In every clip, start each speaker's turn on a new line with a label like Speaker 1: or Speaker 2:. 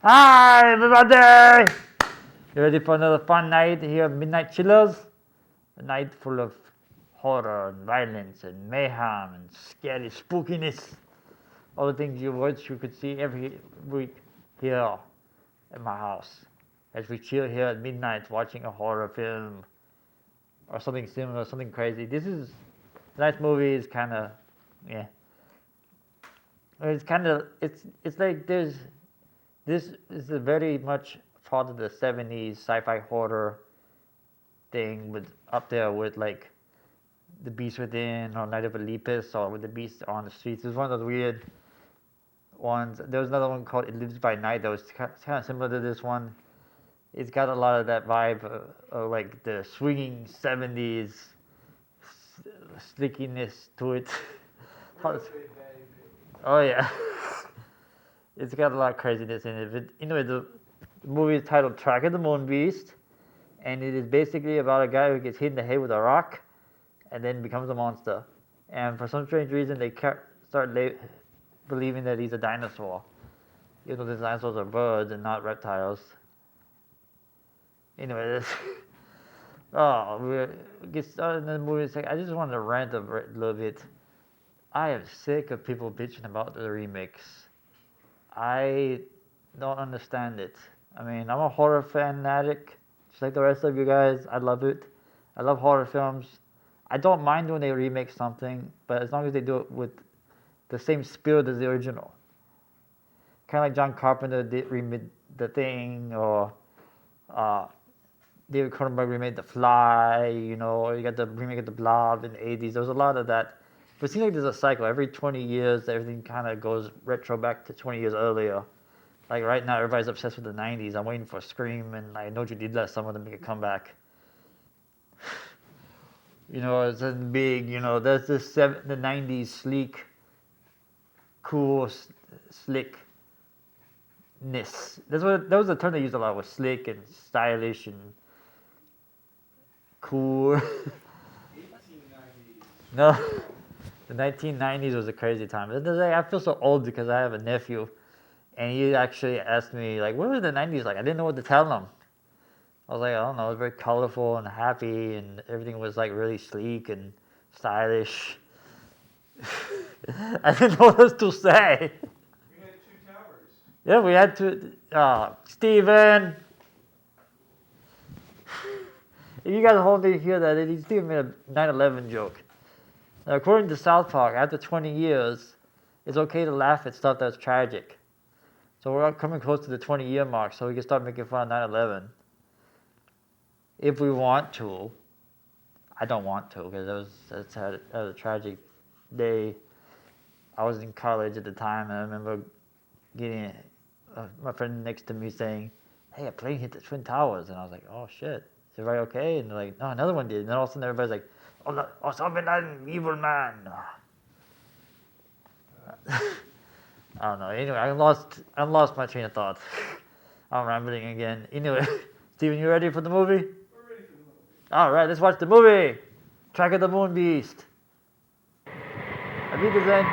Speaker 1: Hi everybody! You ready for another fun night here at Midnight Chillers? A night full of horror and violence and mayhem and scary spookiness. All the things you wish you could see every week here at my house. As we chill here at midnight watching a horror film or something similar, something crazy. Tonight's movie is kinda, yeah. It's like this is a very much part of the 70s sci-fi horror thing, with up there with like The Beast Within or Night of Olympus or with The Beast on the Streets. It was one of those weird ones. There was another one called It Lives by Night that was kind of similar to this one. It's got a lot of that vibe of like the swinging 70s slickiness to it. Oh yeah. It's got a lot of craziness in it. But anyway, the movie is titled Track of the MoonBeast, and it is basically about a guy who gets hit in the head with a rock and then becomes a monster. And for some strange reason, they start believing that he's a dinosaur, even though the dinosaurs are birds and not reptiles. Anyway, we get started in the movie. I just wanted to rant a little bit. I am sick of people bitching about the remakes. I don't understand it. I mean, I'm a horror fanatic, just like the rest of you guys. I love it. I love horror films. I don't mind when they remake something, but as long as they do it with the same spirit as the original. Kind of like John Carpenter did remake The Thing, or David Cronenberg remade The Fly, or you got the remake of The Blob in the 80s. There was a lot of that. But it seems like there's a cycle. Every 20 years, everything kind of goes retro back to 20 years earlier. Like right now, everybody's obsessed with the 90s. I'm waiting for Scream and I Know What You Did Last Summer to make a comeback. It's big, there's this the 90s sleek, cool, slickness. That was the term they used a lot, was slick and stylish and cool. No. The 1990s was a crazy time. I feel so old because I have a nephew, and he actually asked me, like, what were the 90s like? I didn't know what to tell him. I was like, I don't know, it was very colorful and happy, and everything was like really sleek and stylish. I didn't know what else to say.
Speaker 2: We had 2 towers.
Speaker 1: Yeah, we had to. Steven! If you guys hold me hear that, Steven made a 9/11 joke. Now, according to South Park, after 20 years, it's okay to laugh at stuff that's tragic. So we're coming close to the 20-year mark, so we can start making fun of 9/11. If we want to. I don't want to, because that was a tragic day. I was in college at the time, and I remember getting my friend next to me saying, hey, a plane hit the Twin Towers. And I was like, oh, shit. Is everybody okay? And they're like, no, another one did. And then all of a sudden, everybody's like, Osama bin Laden, evil man. I don't know. Anyway, I lost my train of thought. I'm rambling again. Anyway, Steven, you ready for the movie?
Speaker 2: We're ready for the movie.
Speaker 1: All right, let's watch the movie. Track of the MoonBeast. Auf Wiedersehen.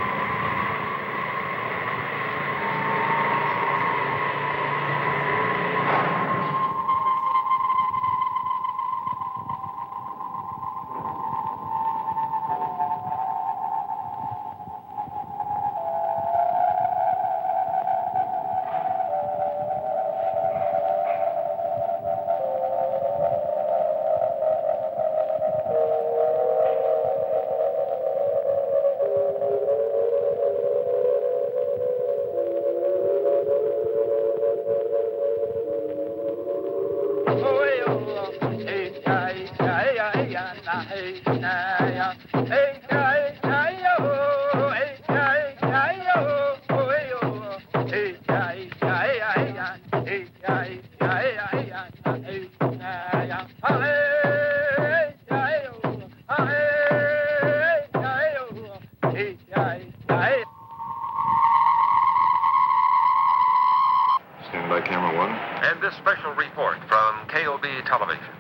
Speaker 3: Stand by, camera one.
Speaker 4: And this special report from KOB Television.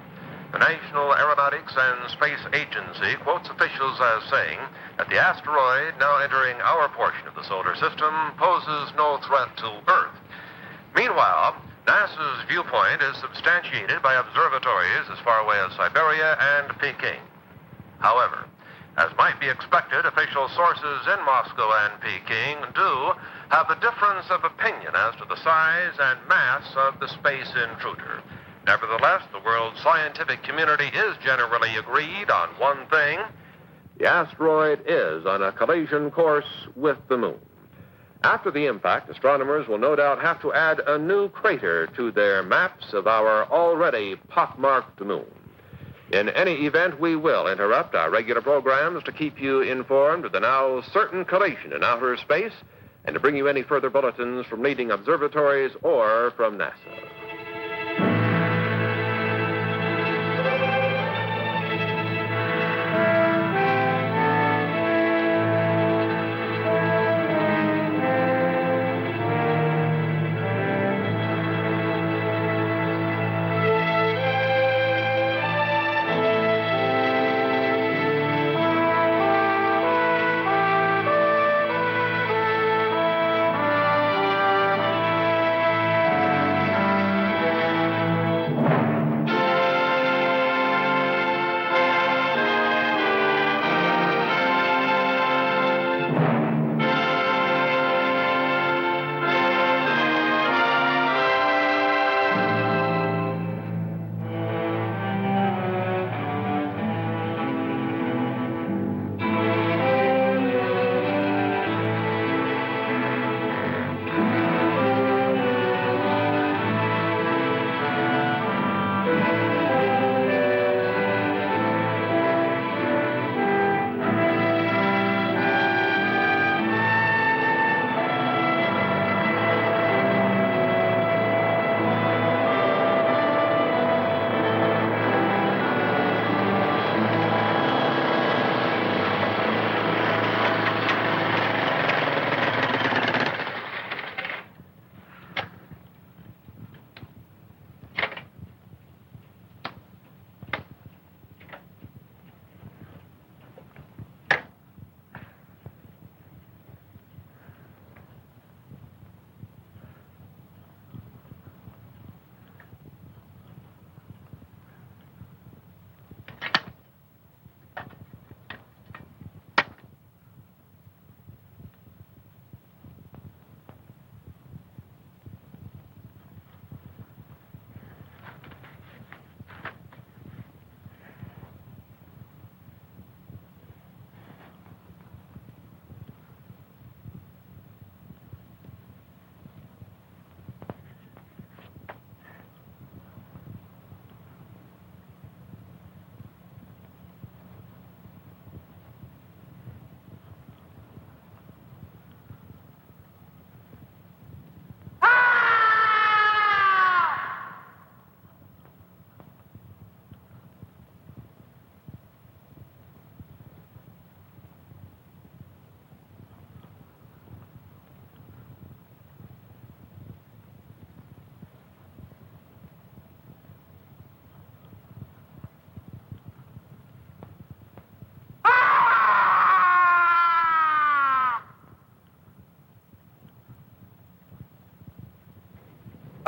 Speaker 4: The National Aeronautics and Space Agency quotes officials as saying that the asteroid now entering our portion of the solar system poses no threat to Earth. Meanwhile, NASA's viewpoint is substantiated by observatories as far away as Siberia and Peking. However, as might be expected, official sources in Moscow and Peking do have a difference of opinion as to the size and mass of the space intruder. Nevertheless, the world's scientific community is generally agreed on one thing. The asteroid is on a collision course with the moon. After the impact, astronomers will no doubt have to add a new crater to their maps of our already pockmarked moon. In any event, we will interrupt our regular programs to keep you informed of the now certain collision in outer space and to bring you any further bulletins from leading observatories or from NASA.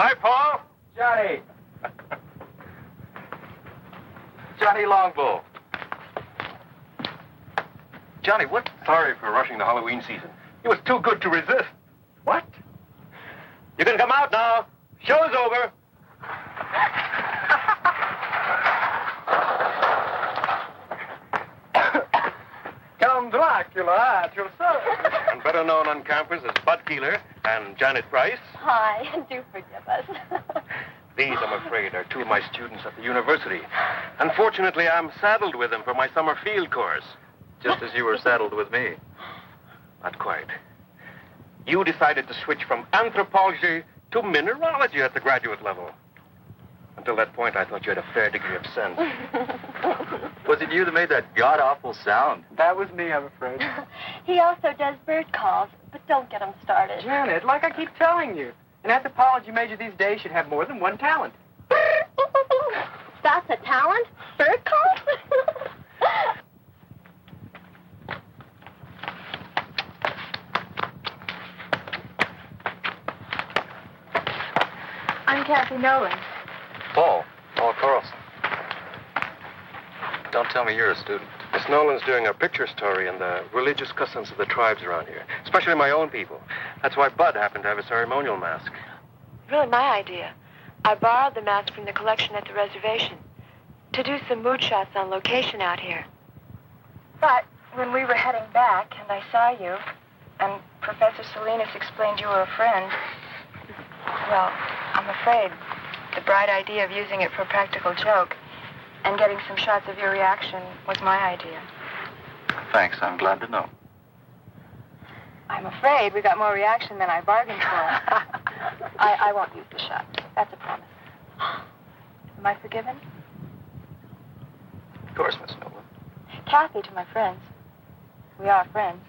Speaker 4: Hi, Paul.
Speaker 3: Johnny. Johnny Longbow.
Speaker 4: Johnny, what? Sorry for rushing the Halloween season. It was too good to resist.
Speaker 3: What?
Speaker 4: You can come out now. Show's over.
Speaker 3: Count Dracula at your service.
Speaker 4: And better known on campus as Bud Keeler and Janet Price.
Speaker 5: Hi, do forgive us.
Speaker 4: These, I'm afraid, are two of my students at the university. Unfortunately, I'm saddled with them for my summer field course.
Speaker 3: Just as you were saddled with me.
Speaker 4: Not quite. You decided to switch from anthropology to mineralogy at the graduate level. Until that point, I thought you had a fair degree of sense.
Speaker 3: Was it you that made that god-awful sound? That was me, I'm afraid.
Speaker 5: He also does bird calls, but don't get him started.
Speaker 3: Janet, like I keep telling you, an anthropology major these days should have more than one talent.
Speaker 5: That's a talent? Bird calls? I'm Kathy Nolan.
Speaker 3: Paul Carlson. Don't tell me you're a student.
Speaker 4: Miss Nolan's doing a picture story on the religious customs of the tribes around here, especially my own people. That's why Bud happened to have a ceremonial mask.
Speaker 6: Really my idea. I borrowed the mask from the collection at the reservation to do some mood shots on location out here.
Speaker 5: But when we were heading back and I saw you, and Professor Salinas explained you were a friend, well, I'm afraid the bright idea of using it for a practical joke and getting some shots of your reaction was my idea.
Speaker 3: Thanks, I'm glad to know.
Speaker 5: I'm afraid we got more reaction than I bargained for. I won't use the shot. That's a promise. Am I forgiven?
Speaker 3: Of course, Miss Nolan.
Speaker 5: Kathy to my friends. We are friends.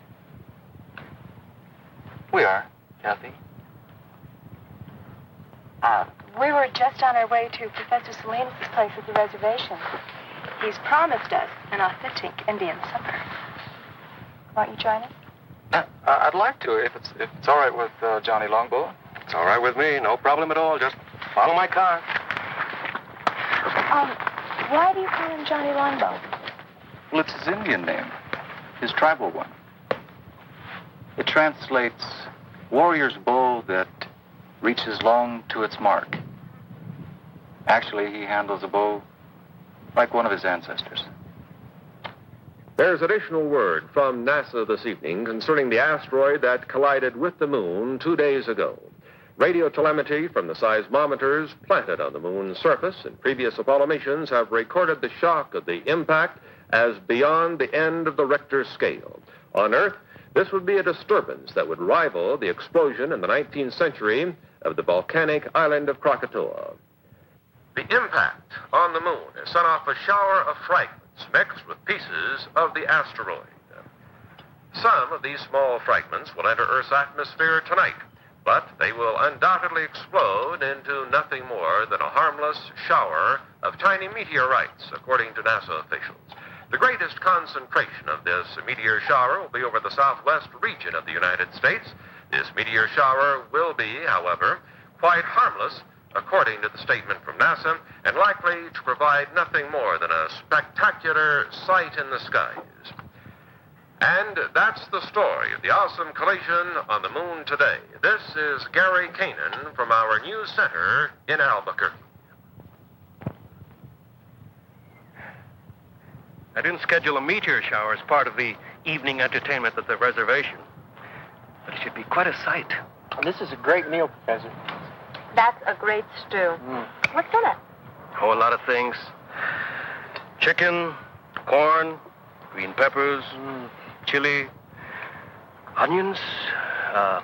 Speaker 3: We are, Kathy.
Speaker 5: We were just on our way to Professor Salinas' place at the reservation. He's promised us an authentic Indian supper. Won't you join us?
Speaker 3: I'd like to, if it's all right with Johnny Longbow.
Speaker 4: It's all right with me, no problem at all. Just follow my car.
Speaker 5: Why do you call him Johnny Longbow?
Speaker 3: Well, it's his Indian name, his tribal one. It translates warrior's bow that reaches long to its mark. Actually, he handles a bow like one of his ancestors.
Speaker 4: There's additional word from NASA this evening concerning the asteroid that collided with the moon 2 days ago. Radio telemetry from the seismometers planted on the moon's surface in previous Apollo missions have recorded the shock of the impact as beyond the end of the Richter scale. On Earth, this would be a disturbance that would rival the explosion in the 19th century of the volcanic island of Krakatoa. The impact on the moon has sent off a shower of fragments mixed with pieces of the asteroid. Some of these small fragments will enter Earth's atmosphere tonight, but they will undoubtedly explode into nothing more than a harmless shower of tiny meteorites, according to NASA officials. The greatest concentration of this meteor shower will be over the southwest region of the United States. This meteor shower will be, however, quite harmless, according to the statement from NASA, and likely to provide nothing more than a spectacular sight in the skies. And that's the story of the awesome collision on the moon today. This is Gary Kanan from our news center in Albuquerque. I didn't schedule a meteor shower as part of the evening entertainment at the reservation, but it should be quite a sight.
Speaker 3: This is a great meal, Professor.
Speaker 5: That's a great stew. What's in it?
Speaker 4: Oh, a lot of things. Chicken, corn, green peppers, chili, onions. Well,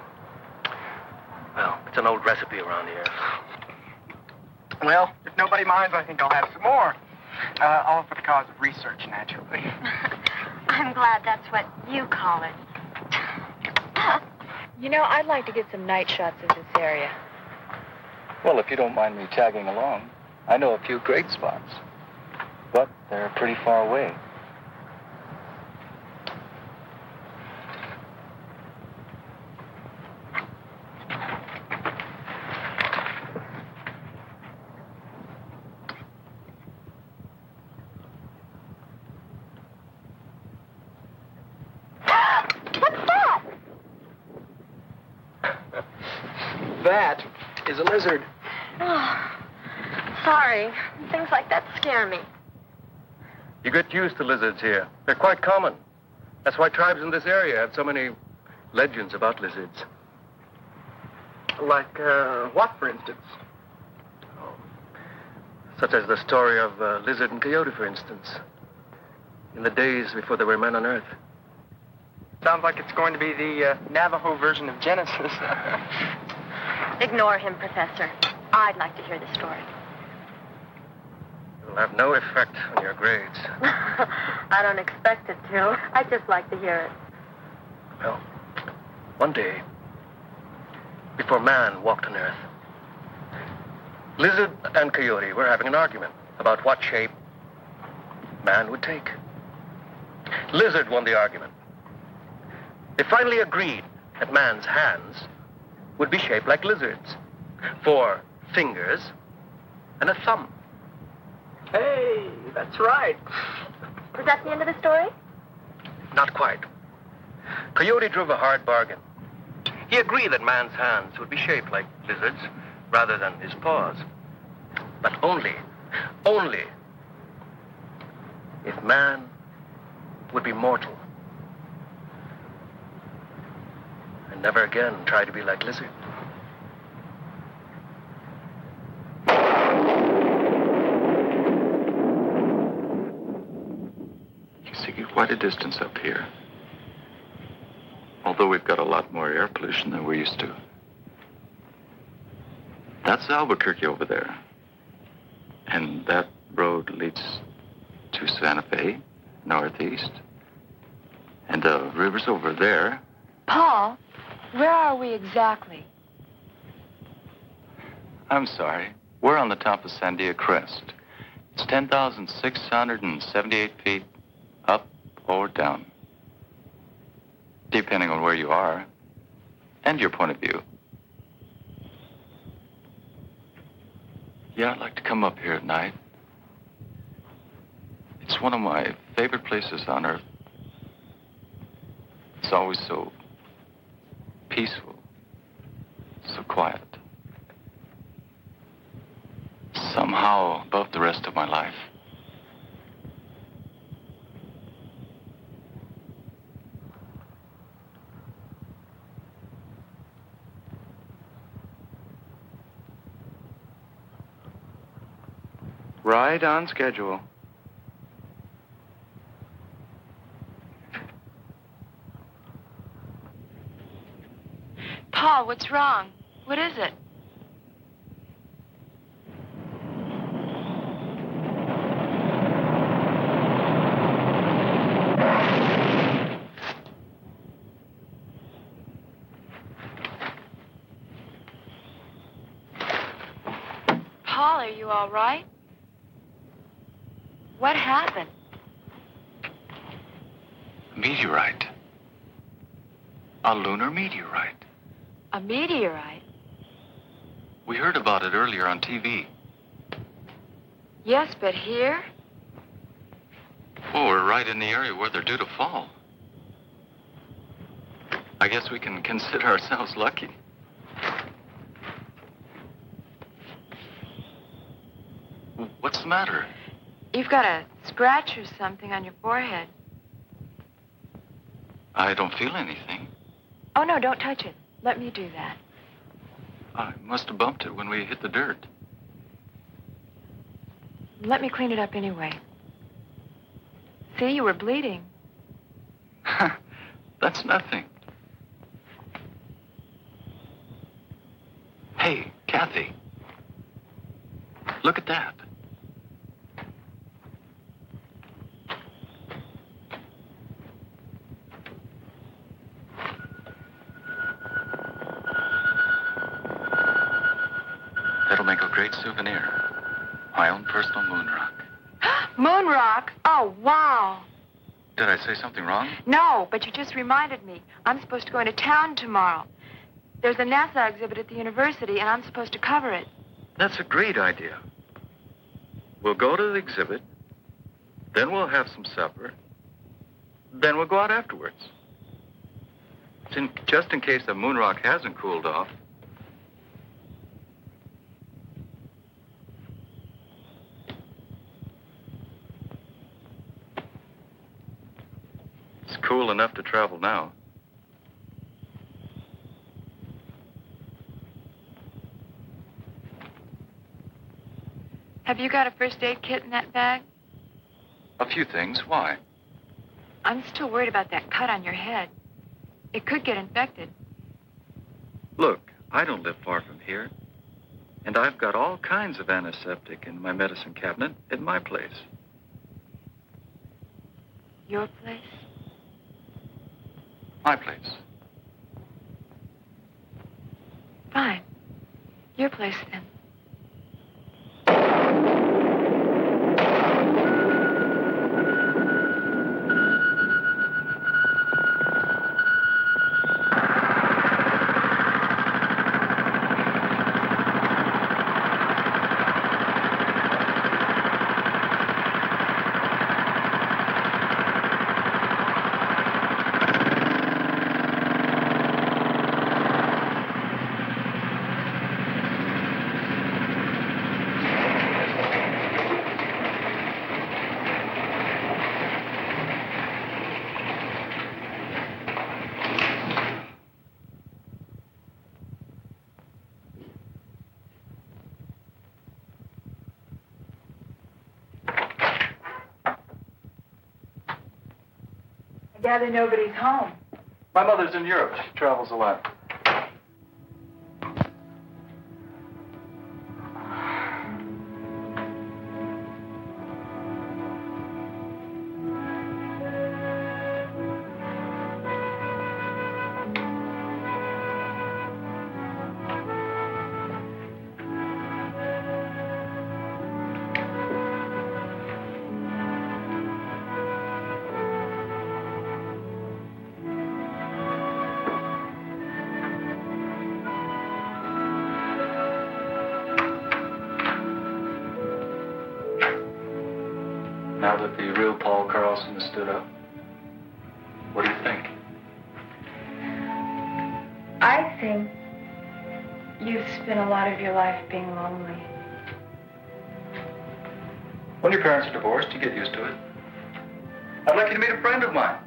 Speaker 4: it's an old recipe around here.
Speaker 3: Well, if nobody minds, I think I'll have some more. All for the cause of research, naturally.
Speaker 5: I'm glad that's what you call it.
Speaker 6: You know, I'd like to get some night shots of this area.
Speaker 3: Well, if you don't mind me tagging along, I know a few great spots. But they're pretty far away.
Speaker 7: That is a lizard.
Speaker 6: Oh, sorry. Things like that scare me.
Speaker 4: You get used to lizards here. They're quite common. That's why tribes in this area have so many legends about lizards.
Speaker 7: Like, what, for instance?
Speaker 4: Such as the story of Lizard and Coyote, for instance. In the days before there were men on Earth.
Speaker 7: Sounds like it's going to be the Navajo version of Genesis.
Speaker 6: Ignore him, Professor. I'd like to hear the story.
Speaker 4: It'll have no effect on your grades.
Speaker 6: I don't expect it to. I'd just like to hear it.
Speaker 4: Well, one day, before man walked on Earth, Lizard and Coyote were having an argument about what shape man would take. Lizard won the argument. They finally agreed that man's hands would be shaped like lizards. 4 fingers and a thumb.
Speaker 7: Hey, that's right.
Speaker 6: Was that the end of the story?
Speaker 4: Not quite. Coyote drove a hard bargain. He agreed that man's hands would be shaped like lizards rather than his paws. But only if man would be mortal and never again try to be like lizard.
Speaker 8: You see quite a distance up here. Although we've got a lot more air pollution than we're used to. That's Albuquerque over there. And that road leads to Santa Fe, northeast. And the river's over there.
Speaker 6: Paul, where are we exactly?
Speaker 8: I'm sorry. We're on the top of Sandia Crest. It's 10,678 feet up or down. Depending on where you are and your point of view. Yeah, I'd like to come up here at night. It's one of my favorite places on Earth. It's always so peaceful, so quiet. Somehow above the rest of my life.
Speaker 9: Right on schedule.
Speaker 6: Paul, what's wrong? What is it? Paul, are you all right? What happened?
Speaker 8: Meteorite. A lunar meteorite.
Speaker 6: A meteorite?
Speaker 8: We heard about it earlier on TV.
Speaker 6: Yes, but here?
Speaker 8: Oh, we're right in the area where they're due to fall. I guess we can consider ourselves lucky. What's the matter?
Speaker 6: You've got a scratch or something on your forehead.
Speaker 8: I don't feel anything.
Speaker 6: Oh, no, don't touch it. Let me do that.
Speaker 8: I must have bumped it when we hit the dirt.
Speaker 6: Let me clean it up anyway. See, you were bleeding.
Speaker 8: That's nothing. Hey, Kathy. Look at that. That'll make a great souvenir. My own personal moon rock.
Speaker 6: Moon rock? Oh, wow.
Speaker 8: Did I say something wrong?
Speaker 6: No, but you just reminded me. I'm supposed to go into town tomorrow. There's a NASA exhibit at the university, and I'm supposed to cover it.
Speaker 8: That's a great idea. We'll go to the exhibit, then we'll have some supper, then we'll go out afterwards. Just in case the moon rock hasn't cooled off, cool enough to travel now.
Speaker 6: Have you got a first aid kit in that bag?
Speaker 8: A few things. Why?
Speaker 6: I'm still worried about that cut on your head. It could get infected.
Speaker 8: Look, I don't live far from here. And I've got all kinds of antiseptic in my medicine cabinet at my place.
Speaker 6: Your place?
Speaker 8: My place.
Speaker 6: Fine. Your place, then.
Speaker 5: I gather nobody's home.
Speaker 8: My mother's in Europe. She travels a lot. Now that the real Paul Carlson has stood up, what do you think?
Speaker 5: I think you've spent a lot of your life being lonely.
Speaker 8: When your parents are divorced, you get used to it. I'd like you to meet a friend of mine.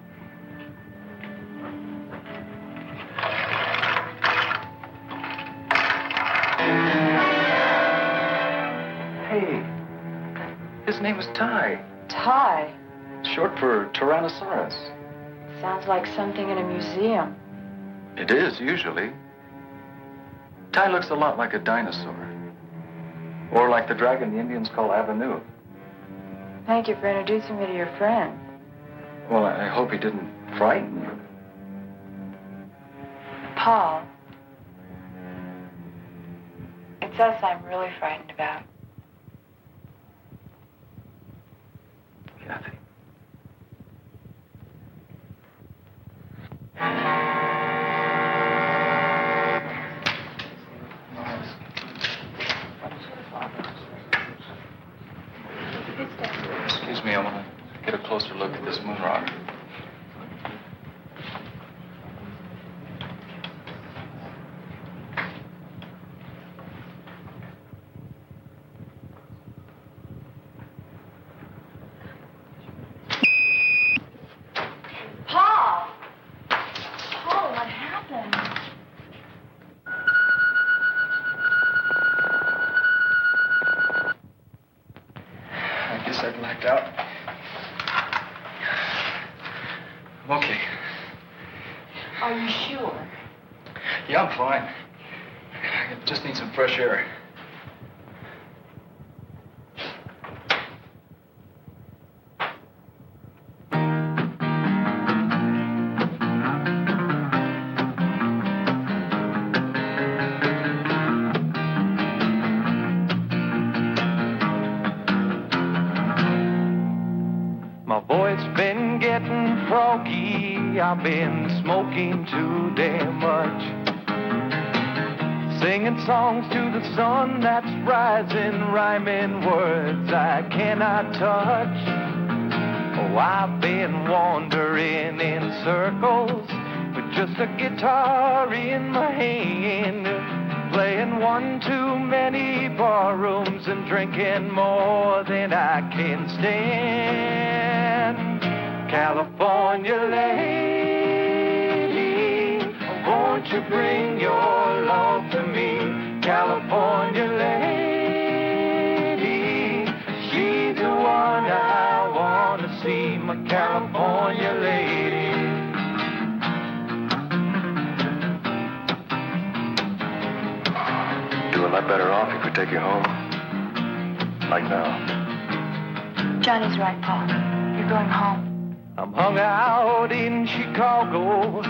Speaker 8: Hey, his name is Ty.
Speaker 5: Ty.
Speaker 8: Short for Tyrannosaurus.
Speaker 5: Sounds like something in a museum.
Speaker 8: It is, usually. Ty looks a lot like a dinosaur. Or like the dragon the Indians call Avenue.
Speaker 5: Thank you for introducing me to your friend.
Speaker 8: Well, I hope he didn't frighten you.
Speaker 5: Paul. It's us I'm really frightened about.
Speaker 8: Kathy. Excuse me, I want to get a closer look at this moon rock.
Speaker 5: Paul! Paul, what happened?
Speaker 8: I guess I blacked out. I'm okay.
Speaker 5: Are you sure?
Speaker 8: Yeah, I'm fine. I just need some fresh air.
Speaker 10: My voice been getting froggy. I've been smoking too damn much. Singing songs to the sun that's rising, rhyming words I cannot touch. Oh, I've been wandering in circles with just a guitar in my hand, playing one too many bar rooms and drinking more than I can stand. California lady, won't you bring your love to me? California lady, she's the one I want to see, my California lady.
Speaker 8: Do a lot better off if we take you home. Like now.
Speaker 5: Johnny's right, Paul. You're going home.
Speaker 10: I'm hung out in Chicago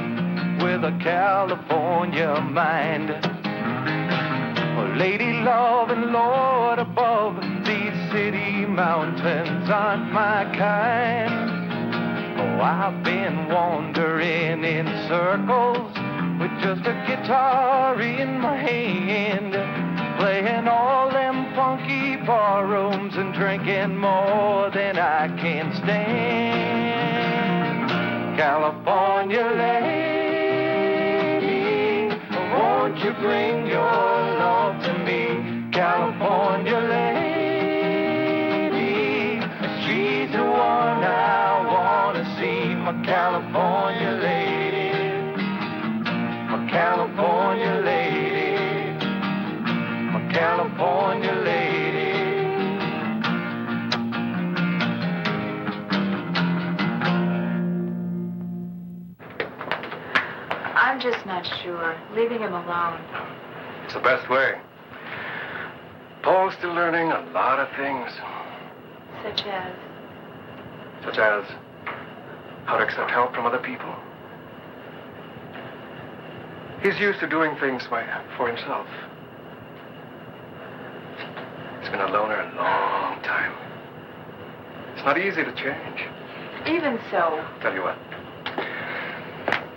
Speaker 10: with a California mind. A lady love and Lord above, these city mountains aren't my kind. Oh, I've been wandering in circles with just a guitar in my hand, playing all them funky bar rooms and drinking more than I can stand. California lady, won't you bring your love to me? California lady, she's the one I want to see, my California lady, my California lady, my California lady.
Speaker 5: I'm just not sure. Leaving him alone.
Speaker 9: It's the best way. Paul's still learning a lot of things.
Speaker 5: Such as?
Speaker 9: Such as how to accept help from other people. He's used to doing things for himself. He's been a loner a long time. It's not easy to change.
Speaker 5: Even so.
Speaker 9: Tell you what.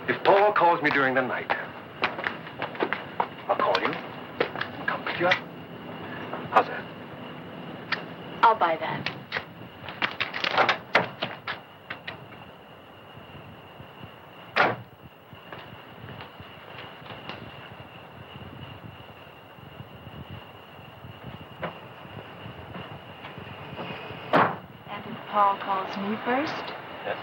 Speaker 9: If Paul calls me during the night, I'll call you and come pick you up. How's that?
Speaker 5: I'll buy that. And if Paul calls me first?
Speaker 9: Yes.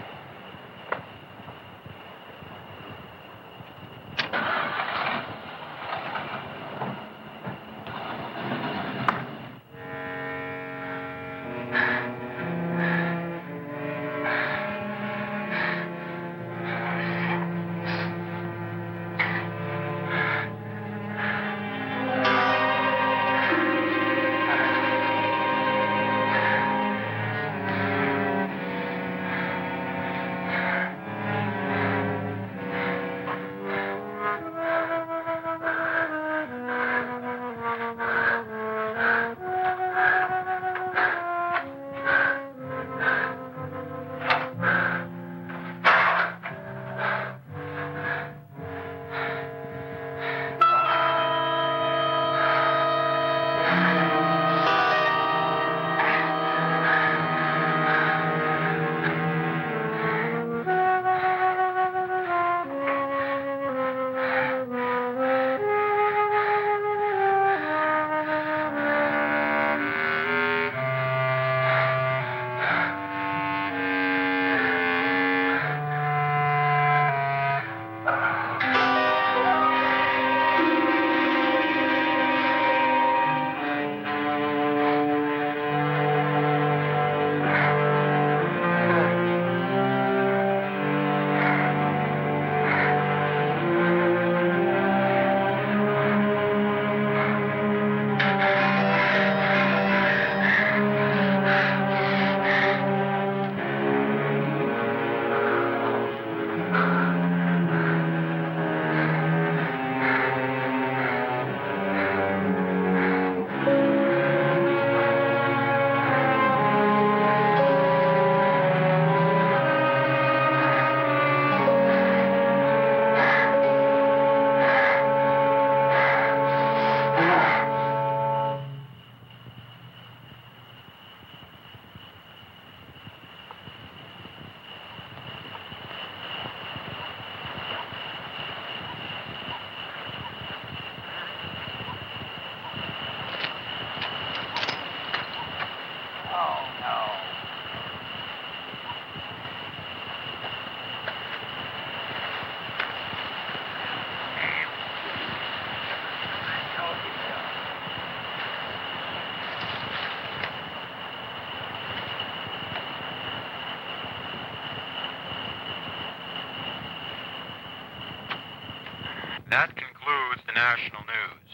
Speaker 11: That concludes the national news.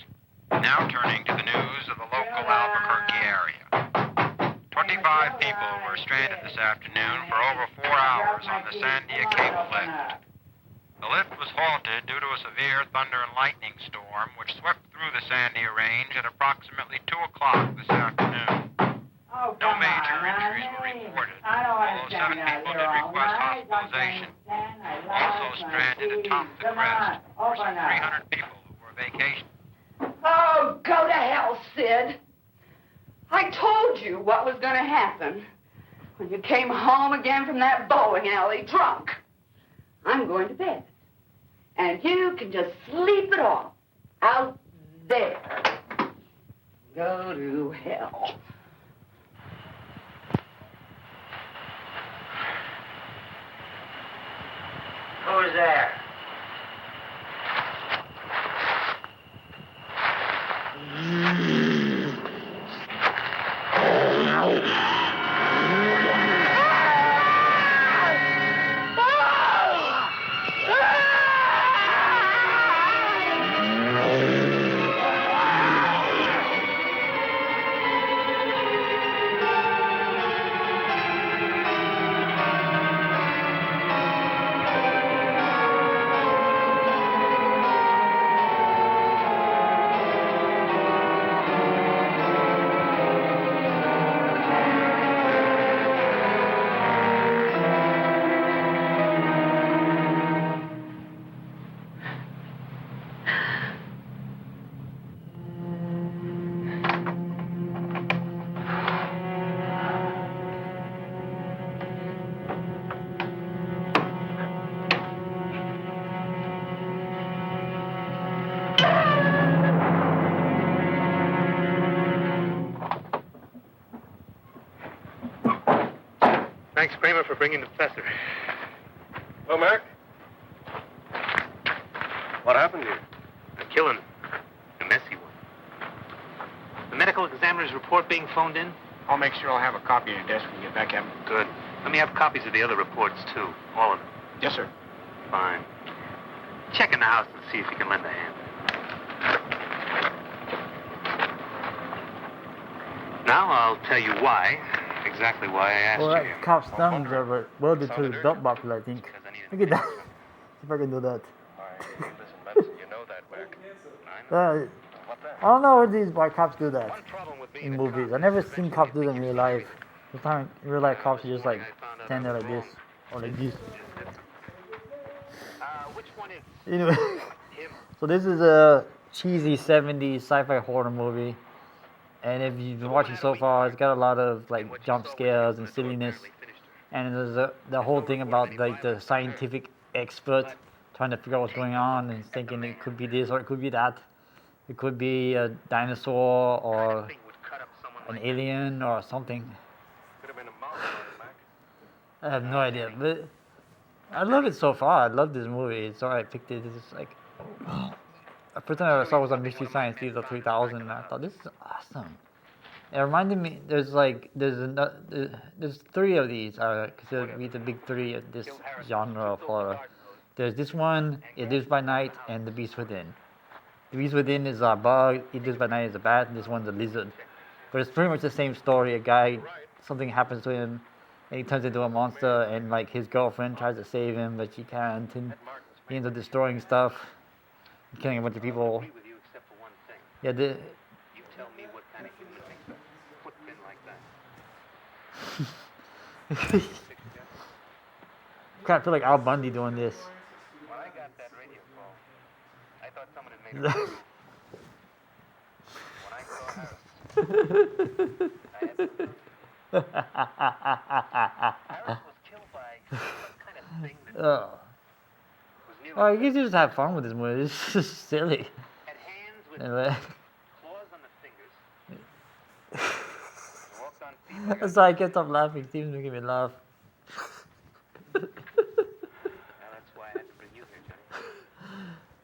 Speaker 11: Now turning to the news of the local Albuquerque area. 25 people were stranded this afternoon for over 4 hours on the Sandia cable lift. The lift was halted due to a severe thunder and lightning storm which swept through the Sandia range at approximately 2 o'clock this afternoon. No major injuries were reported, although 7 people did request hospitalization. Also stranded atop the crest were some 300 people who were vacationing.
Speaker 12: Oh, go to hell, Sid. I told you what was going to happen when you came home again from that bowling alley drunk. I'm going to bed. And you can just sleep it off out there. Go to hell.
Speaker 1: Who's there?
Speaker 9: Thanks, Kramer, for bringing the professor.
Speaker 2: Well, Mac? What happened to you?
Speaker 9: A killing. A messy one. The medical examiner's report being phoned in?
Speaker 7: I'll make sure I'll have a copy on your desk when you get back, Captain.
Speaker 9: Good. Let me have copies of the other reports, too. All of them.
Speaker 7: Yes, sir.
Speaker 9: Fine. Check in the house and see if you can lend a hand. Now I'll tell you why. Exactly why I asked
Speaker 1: Well,
Speaker 9: you.
Speaker 1: that cop's thumbs are welded to the belt buckle, I think. Look at that. See if I can do that.
Speaker 9: You know that, Mac.
Speaker 1: I don't know if these white cops do that in movies. I've never seen cops do that in real life. Sometimes in real life cops are just like stand there like this or like this.
Speaker 9: Which one is
Speaker 1: Anyway, so this is a cheesy 70s sci-fi horror movie. And if you've been watching so far, it's got a lot of like jump scares and silliness. And there's the whole thing about like the scientific expert trying to figure out what's going on and thinking it could be this or it could be that. It could be a dinosaur or an alien or something. I have no idea, but I love it so far. I love this movie. It's why I picked it. It's just like, the first time I saw it was on Mystery Science Theater 3000, and I thought this is awesome. It reminded me. There's 3 of these considered to be the big 3 of this genre of horror. There's this one, It Lives by Night, and The Beast Within. The Beast Within is a bug, It Lives by Night is a bat, and this one's a lizard. But it's pretty much the same story. A guy, something happens to him, and he turns into a monster, and like his girlfriend tries to save him, but she can't, and he ends up destroying stuff, killing a bunch of people. Yeah,
Speaker 9: You tell me what kind of human makes a footprint like that.
Speaker 1: kind of feel like Al Bundy doing this.
Speaker 9: When I got that radio call, I thought someone had made a mistake. When I saw Harris, I had to... Harris was killed by some kind of thing that was near...
Speaker 1: Oh, you just have fun with this movie. It's just silly.
Speaker 9: Had hands with
Speaker 1: Anyway.
Speaker 9: claws on the fingers. Walked on feet like
Speaker 1: That's why I can't stop laughing. Steven's making me laugh.
Speaker 9: Now that's why I had to bring you here, Johnny.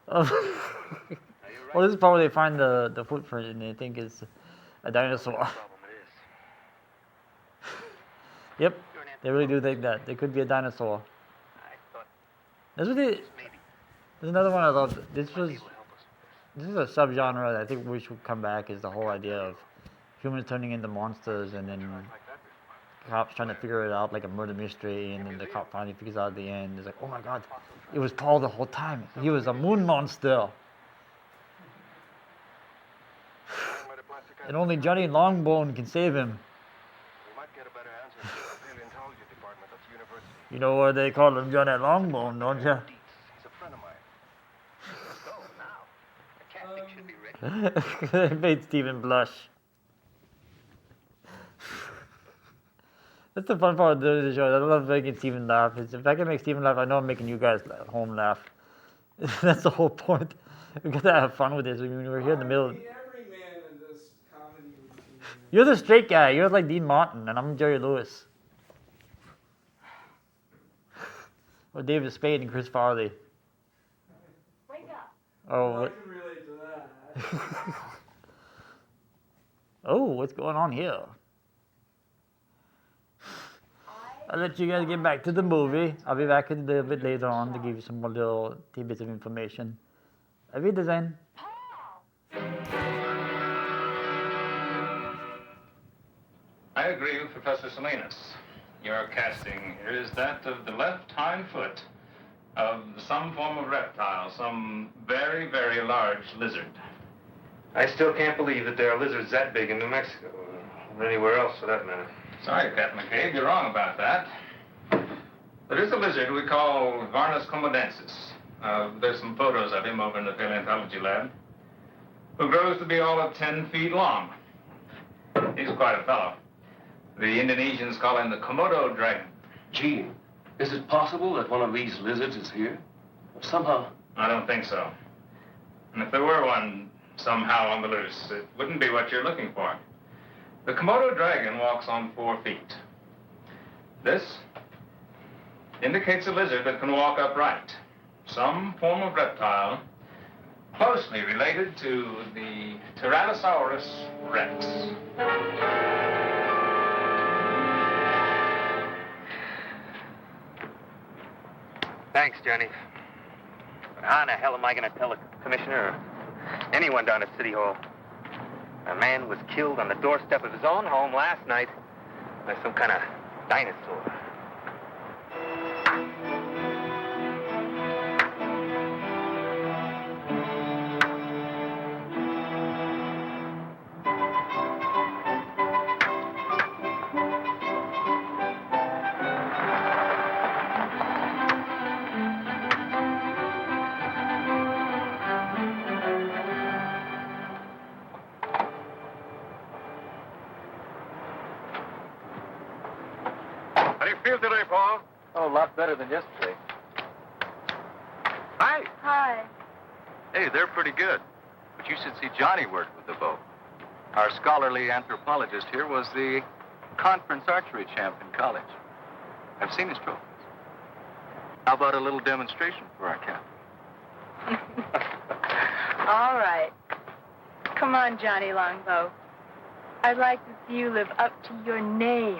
Speaker 1: Oh. Well, this is probably they find the footprint and they think it's a dinosaur.
Speaker 9: Problem it is.
Speaker 1: Yep, they really do think that. They could be a dinosaur.
Speaker 9: I thought
Speaker 1: That's what they.
Speaker 9: maybe.
Speaker 1: There's another one I love. This is a subgenre that I think we should come back. Is the whole idea of humans turning into monsters, and then cops trying to figure it out, like a murder mystery, and then the cop finally figures out at the end. It's like, oh my god, it was Paul the whole time. He was a moon monster. And only Johnny Longbone can save him. You know why they call him Johnny Longbone, don't you? It made Stephen blush. That's the fun part of the show. I love making Stephen laugh. If I can make Stephen laugh, I know I'm making you guys at home laugh. That's the whole point. We got to have fun with this. I mean, we're here in the middle. You're the straight guy. You're like Dean Martin, and I'm Jerry Lewis. Or David Spade and Chris Farley.
Speaker 6: Wake up.
Speaker 1: Oh,
Speaker 13: I can relate to that.
Speaker 1: oh, what's going on here? I'll let you guys get back to the movie. I'll be back a little bit later on to give you some more little tidbits of information. Auf Wiedersehen.
Speaker 14: I agree with Professor Salinas. Your casting here is that of the left hind foot of some form of reptile, some very, very large lizard.
Speaker 9: I still can't believe that there are lizards that big in New Mexico, or anywhere else for that matter.
Speaker 14: Sorry, Captain McCabe, you're wrong about that. There is a lizard we call Varnus comodensis. There's some photos of him over in the paleontology lab, who grows to be all of 10 feet long. He's quite a fellow. The Indonesians call him the Komodo dragon.
Speaker 2: Gee, is it possible that one of these lizards is here? Somehow.
Speaker 14: I don't think so. And if there were one somehow on the loose, it wouldn't be what you're looking for. The Komodo dragon walks on 4 feet. This indicates a lizard that can walk upright. Some form of reptile closely related to the Tyrannosaurus rex.
Speaker 7: Thanks, Johnny. But how in the hell am I going to tell the commissioner or anyone down at City Hall? A man was killed on the doorstep of his own home last night by some kind of dinosaur.
Speaker 2: How do you feel today, Paul?
Speaker 3: Oh, a lot better than yesterday.
Speaker 2: Hi.
Speaker 6: Hi.
Speaker 8: Hey, they're pretty good. But you should see Johnny work with the bow. Our scholarly anthropologist here was the conference archery champ in college. I've seen his trophies. How about a little demonstration for our captain?
Speaker 6: All right. Come on, Johnny Longbow. I'd like to see you live up to your name.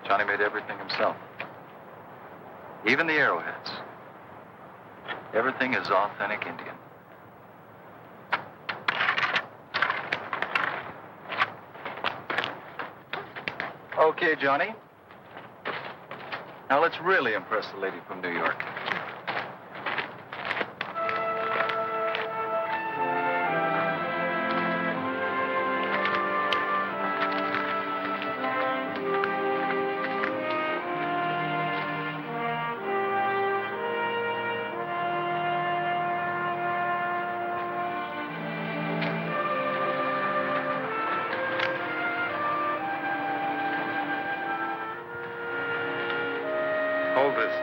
Speaker 8: Johnny made everything himself. Even the arrowheads. Everything is authentic Indian. Okay, Johnny. Now let's really impress the lady from New York.
Speaker 2: Hold this.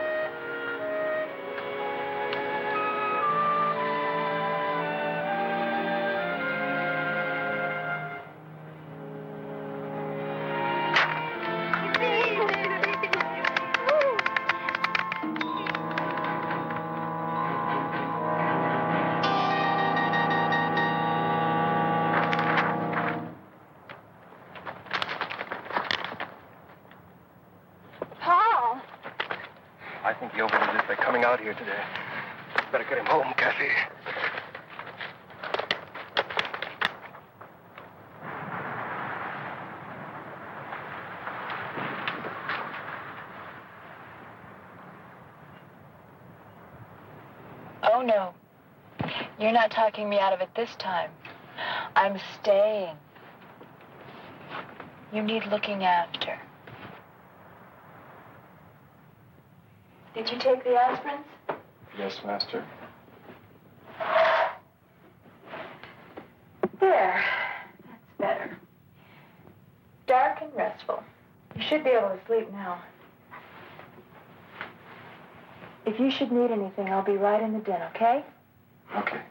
Speaker 9: I think he overdid it by coming out here today. Better get him home, Kathy.
Speaker 6: Oh, no. You're not talking me out of it this time. I'm staying. You need looking after. Did you take the aspirins?
Speaker 9: Yes, Master.
Speaker 6: There. That's better. Dark and restful. You should be able to sleep now. If you should need anything, I'll be right in the den, okay?
Speaker 9: Okay.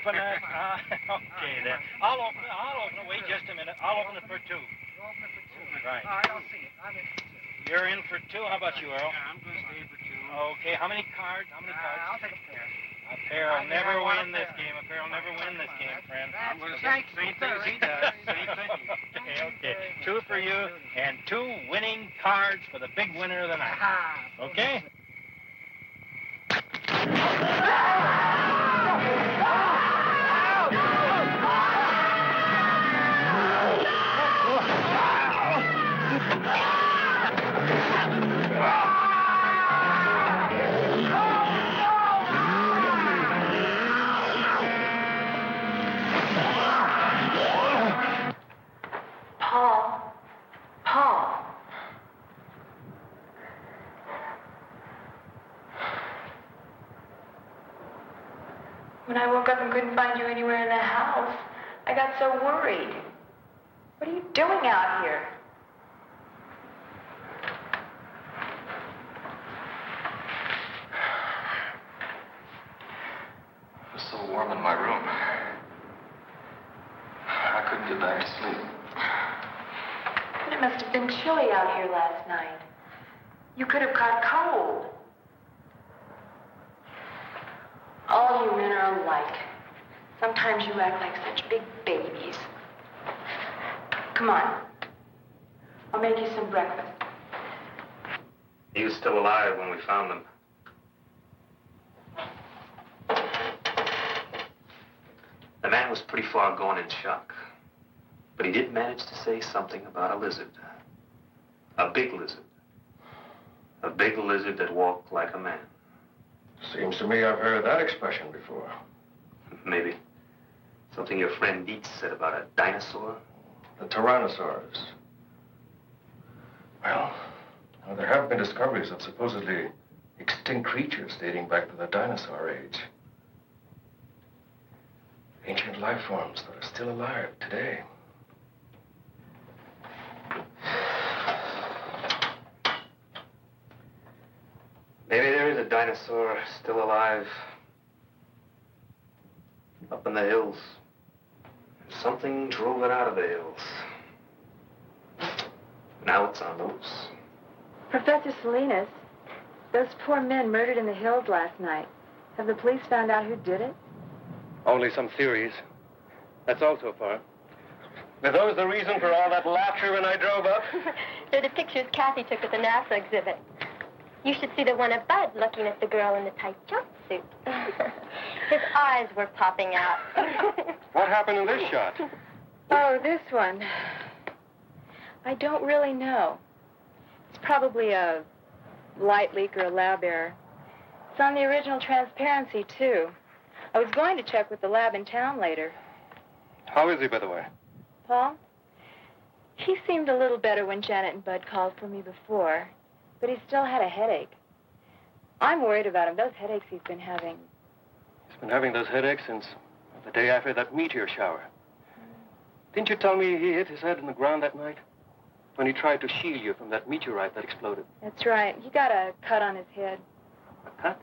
Speaker 11: Open it. Okay, then. I'll open it. Wait just a minute. I'll open it for two.
Speaker 15: You open it for two.
Speaker 11: Right.
Speaker 15: All right, I'll see it. I'm in for two.
Speaker 11: You're in for two. How about you, Earl?
Speaker 15: Yeah, I'm going to stay for two.
Speaker 11: Okay. How many cards? How many cards?
Speaker 15: I'll take a pair.
Speaker 11: A pair will never win this game. A pair will never win this game, friend.
Speaker 15: I'm going to say same thing he does. Same thing.
Speaker 11: Okay. Two for you and two winning cards for the big winner of the night. Okay?
Speaker 6: Paul.
Speaker 5: up and couldn't find you anywhere in the house. I got so worried. What are you doing out here?
Speaker 9: It was so warm in my room. I couldn't get back to sleep.
Speaker 5: But it must have been chilly out here last night. You could have caught cold. All you men are alike. Sometimes you act like such big babies. Come on. I'll make you some breakfast.
Speaker 7: He was still alive when we found them. The man was pretty far gone in shock. But he did manage to say something about a lizard. A big lizard. A big lizard that walked like a man.
Speaker 9: Seems to me I've heard that expression before.
Speaker 7: Maybe. Something your friend Dietz said about a dinosaur?
Speaker 9: The Tyrannosaurus. Well, now there have been discoveries of supposedly extinct creatures dating back to the dinosaur age. Ancient life forms that are still alive today.
Speaker 7: Maybe there is a dinosaur still alive. Up in the hills. Something drove it out of the hills. Now it's on the loose.
Speaker 5: Professor Salinas, those poor men murdered in the hills last night. Have the police found out who did it?
Speaker 16: Only some theories. That's all so far. Were those the reason for all that laughter when I drove up?
Speaker 6: They're the pictures Kathy took at the NASA exhibit. You should see the one of Bud looking at the girl in the tight jumpsuit. His eyes were popping out.
Speaker 16: What happened in this shot?
Speaker 5: Oh, this one. I don't really know. It's probably a light leak or a lab error. It's on the original transparency, too. I was going to check with the lab in town later.
Speaker 16: How is he, by the way?
Speaker 5: Paul? He seemed a little better when Janet and Bud called for me before, but he still had a headache. I'm worried about him. Those headaches he's been having.
Speaker 16: He's been having those headaches since the day after that meteor shower. Didn't you tell me he hit his head in the ground that night? When he tried to shield you from that meteorite that exploded.
Speaker 5: That's right. He got a cut on his head.
Speaker 16: A cut?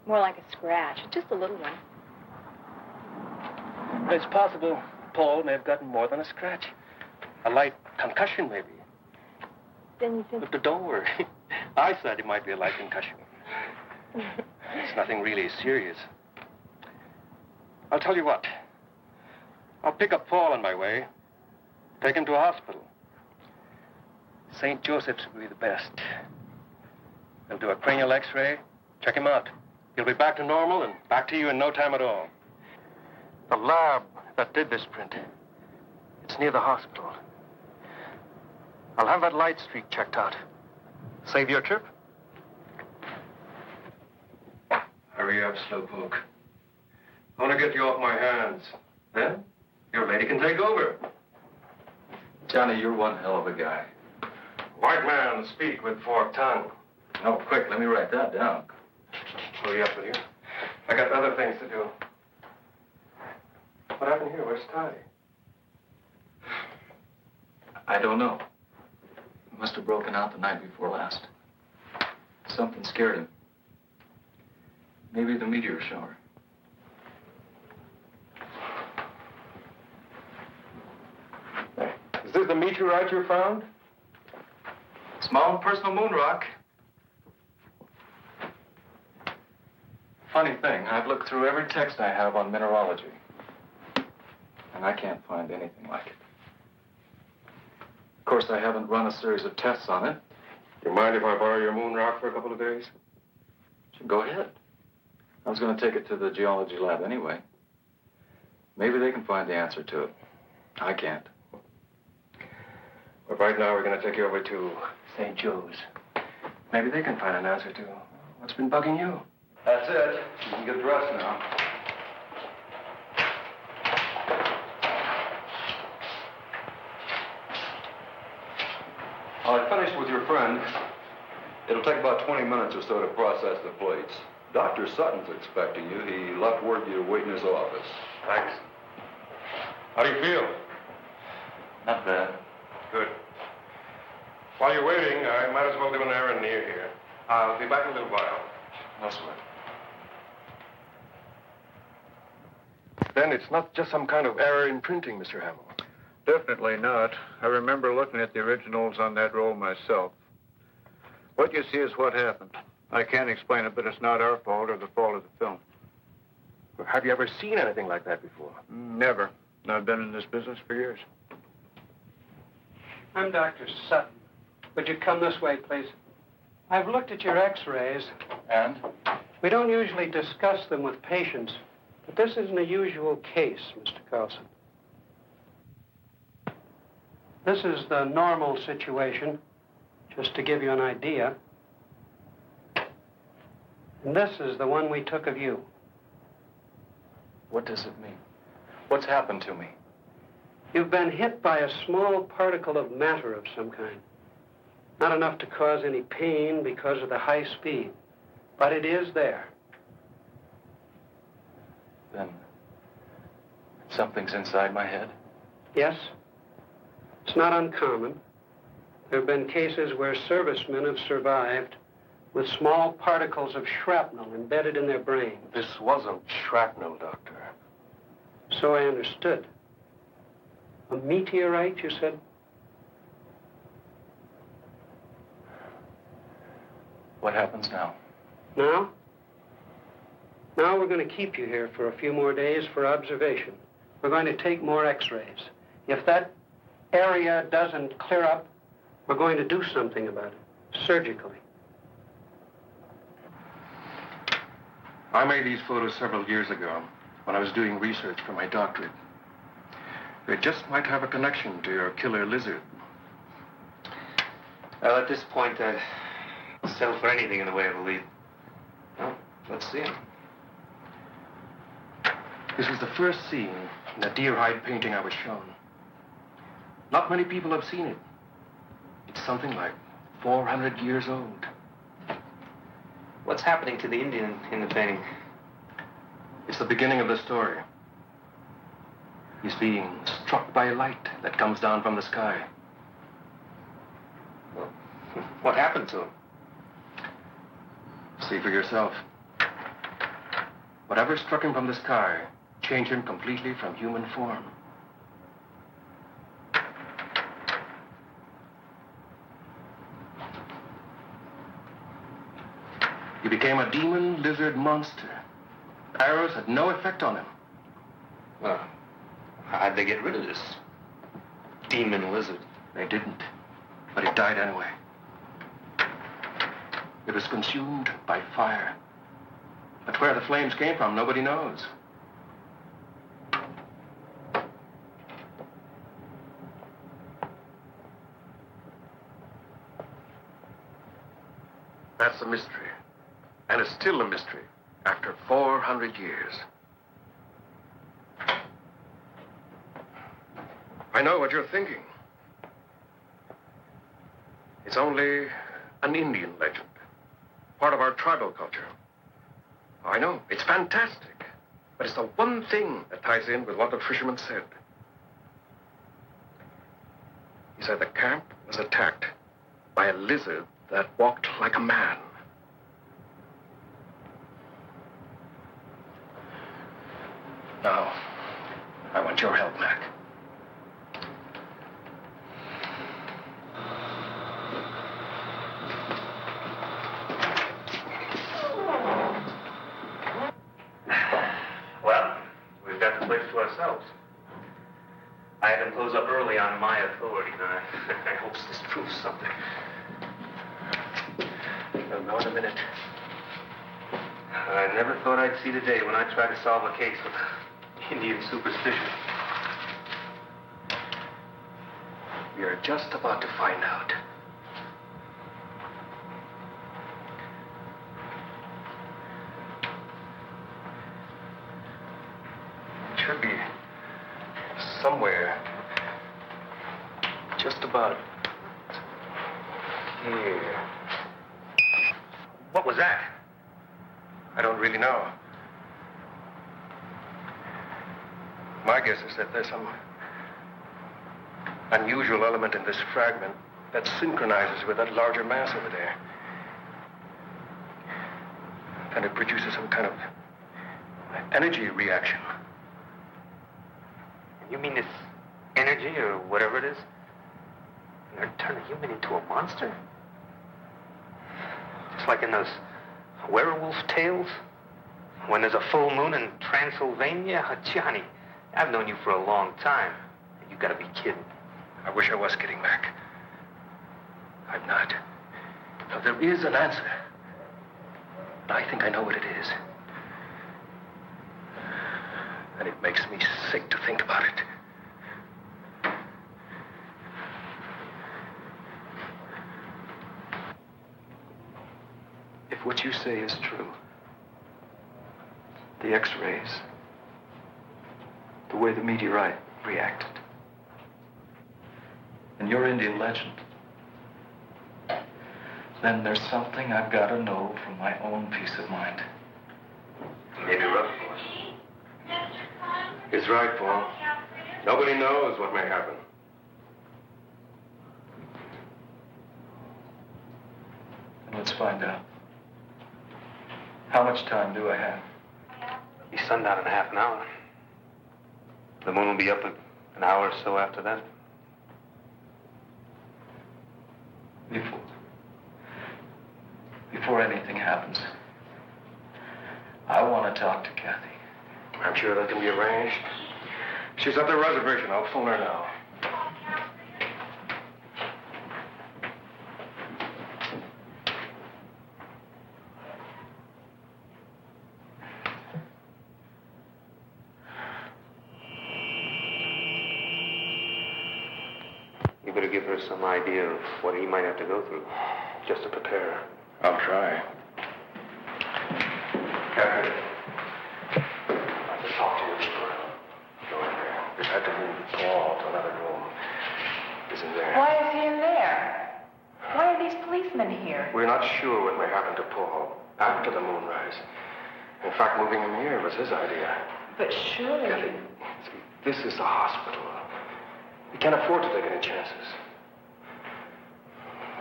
Speaker 5: More like a scratch. Just a little one.
Speaker 16: It's possible Paul may have gotten more than a scratch. A light concussion, maybe.
Speaker 5: Then you think...
Speaker 16: But don't worry. I said it might be a light concussion. It's nothing really serious. I'll tell you what. I'll pick up Paul on my way. Take him to a hospital. St. Joseph's will be the best. They'll do a cranial x-ray, check him out. He'll be back to normal and back to you in no time at all. The lab that did this print, it's near the hospital. I'll have that light streak checked out. Save your trip?
Speaker 9: Hurry up, Slowpoke. I want to get you off my hands. Then, your lady can take over.
Speaker 14: Johnny, you're one hell of a guy.
Speaker 9: White man, speak with forked tongue.
Speaker 14: No, quick, let me write that down.
Speaker 9: Hurry up with you. I got other things to do. What happened here? Where's Toddy?
Speaker 14: I don't know. He must have broken out the night before last. Something scared him. Maybe the meteor shower.
Speaker 9: Is this the meteorite you found?
Speaker 14: It's my own personal moon rock. Funny thing, I've looked through every text I have on mineralogy. And I can't find anything like it. Of course, I haven't run a series of tests on it.
Speaker 9: You mind if I borrow your moon rock for a couple of days?
Speaker 14: Go ahead. I was going to take it to the geology lab anyway. Maybe they can find the answer to it. I can't.
Speaker 9: But right now, we're going to take you over to St. Joe's. Maybe they can find an answer to what's been bugging you.
Speaker 14: That's it. You can get dressed now.
Speaker 17: I finished with your friend. It'll take about 20 minutes or so to process the plates.
Speaker 9: Dr. Sutton's expecting you. He left word you to wait in his office.
Speaker 2: Thanks.
Speaker 9: How do you feel?
Speaker 2: Not bad.
Speaker 9: Good. While you're waiting, I might as well do an errand near here. I'll be back in a little while.
Speaker 2: No sweat.
Speaker 9: Then it's not just some kind of error in printing, Mr. Hamill.
Speaker 14: Definitely not. I remember looking at the originals on that roll myself. What you see is what happened. I can't explain it, but it's not our fault or the fault of the film.
Speaker 9: Have you ever seen anything like that before?
Speaker 14: Never. I've been in this business for years.
Speaker 17: I'm Dr. Sutton. Would you come this way, please? I've looked at your x-rays.
Speaker 14: And?
Speaker 17: We don't usually discuss them with patients, but this isn't a usual case, Mr. Carlson. This is the normal situation, just to give you an idea. And this is the one we took of you.
Speaker 8: What does it mean? What's happened to me?
Speaker 17: You've been hit by a small particle of matter of some kind. Not enough to cause any pain because of the high speed, but it is there.
Speaker 8: Then something's inside my head?
Speaker 17: Yes. It's not uncommon. There have been cases where servicemen have survived with small particles of shrapnel embedded in their brain.
Speaker 9: This wasn't shrapnel, Doctor.
Speaker 17: So I understood. A meteorite, you said?
Speaker 8: What happens now?
Speaker 17: Now? Now we're going to keep you here for a few more days for observation. We're going to take more x-rays. If that area doesn't clear up, we're going to do something about it, surgically.
Speaker 9: I made these photos several years ago when I was doing research for my doctorate. They just might have a connection to your killer lizard.
Speaker 7: Well, at this point, I'd settle for anything in the way of a lead. Well, let's see him.
Speaker 9: This was the first scene in the deer hide painting I was shown. Not many people have seen it. It's something like 400 years old.
Speaker 7: What's happening to the Indian in the painting?
Speaker 9: It's the beginning of the story. He's being struck by a light that comes down from the sky.
Speaker 7: Well, what happened to him?
Speaker 9: See for yourself. Whatever struck him from the sky changed him completely from human form. He became a demon lizard monster. Arrows had no effect on him.
Speaker 7: Well, how'd they get rid of this demon lizard?
Speaker 9: They didn't, but it died anyway. It was consumed by fire. But where the flames came from, nobody knows. That's a mystery. And it's still a mystery after 400 years. I know what you're thinking. It's only an Indian legend, part of our tribal culture. I know, it's fantastic, but it's the one thing that ties in with what the fisherman said. He said the camp was attacked by a lizard that walked like a man. Now, I want your help, Mac.
Speaker 7: Well, we've got the place to ourselves. I had them close up early on my authority, and I hope this proves something.
Speaker 9: I'll know in a minute.
Speaker 7: I never thought I'd see the day when I tried to solve a case with Indian superstition.
Speaker 9: We are just about to find out. It should be somewhere just about here.
Speaker 7: What was that?
Speaker 9: I don't really know. My guess is that there's some unusual element in this fragment that synchronizes with that larger mass over there. And it produces some kind of energy reaction.
Speaker 7: You mean this energy or whatever it is? They're turning a human into a monster? Just like in those werewolf tales? When there's a full moon in Transylvania? Johnny, I've known you for a long time. You gotta be kidding.
Speaker 9: I wish I was kidding, Mac. I'm not. Now, there is an answer. But I think I know what it is. And it makes me sick to think about it.
Speaker 8: If what you say is true, the X-rays, the way the meteorite reacted, and your Indian legend, then there's something I've got to know for my own peace of mind.
Speaker 9: Maybe rough, boy. He's right, Paul. Nobody knows what may happen.
Speaker 8: Let's find out. How much time do I have?
Speaker 7: Be sundown in half an hour. The moon will be up an hour or so after that.
Speaker 8: Before anything happens, I want to talk to Kathy.
Speaker 9: I'm sure that can be arranged. She's at the reservation. I'll phone her now.
Speaker 7: You better give her some idea of what he might have to go through, just to prepare her.
Speaker 9: I'll try. Kathy, I have to talk to you before I go in there. We've had to move Paul to another room. Isn't there?
Speaker 5: Why is he in there? Why are these policemen here?
Speaker 9: We're not sure what may happen to Paul after the moonrise. In fact, moving him here was his idea.
Speaker 5: But surely...
Speaker 9: Kathy, see, this is a hospital. We can't afford to take any chances.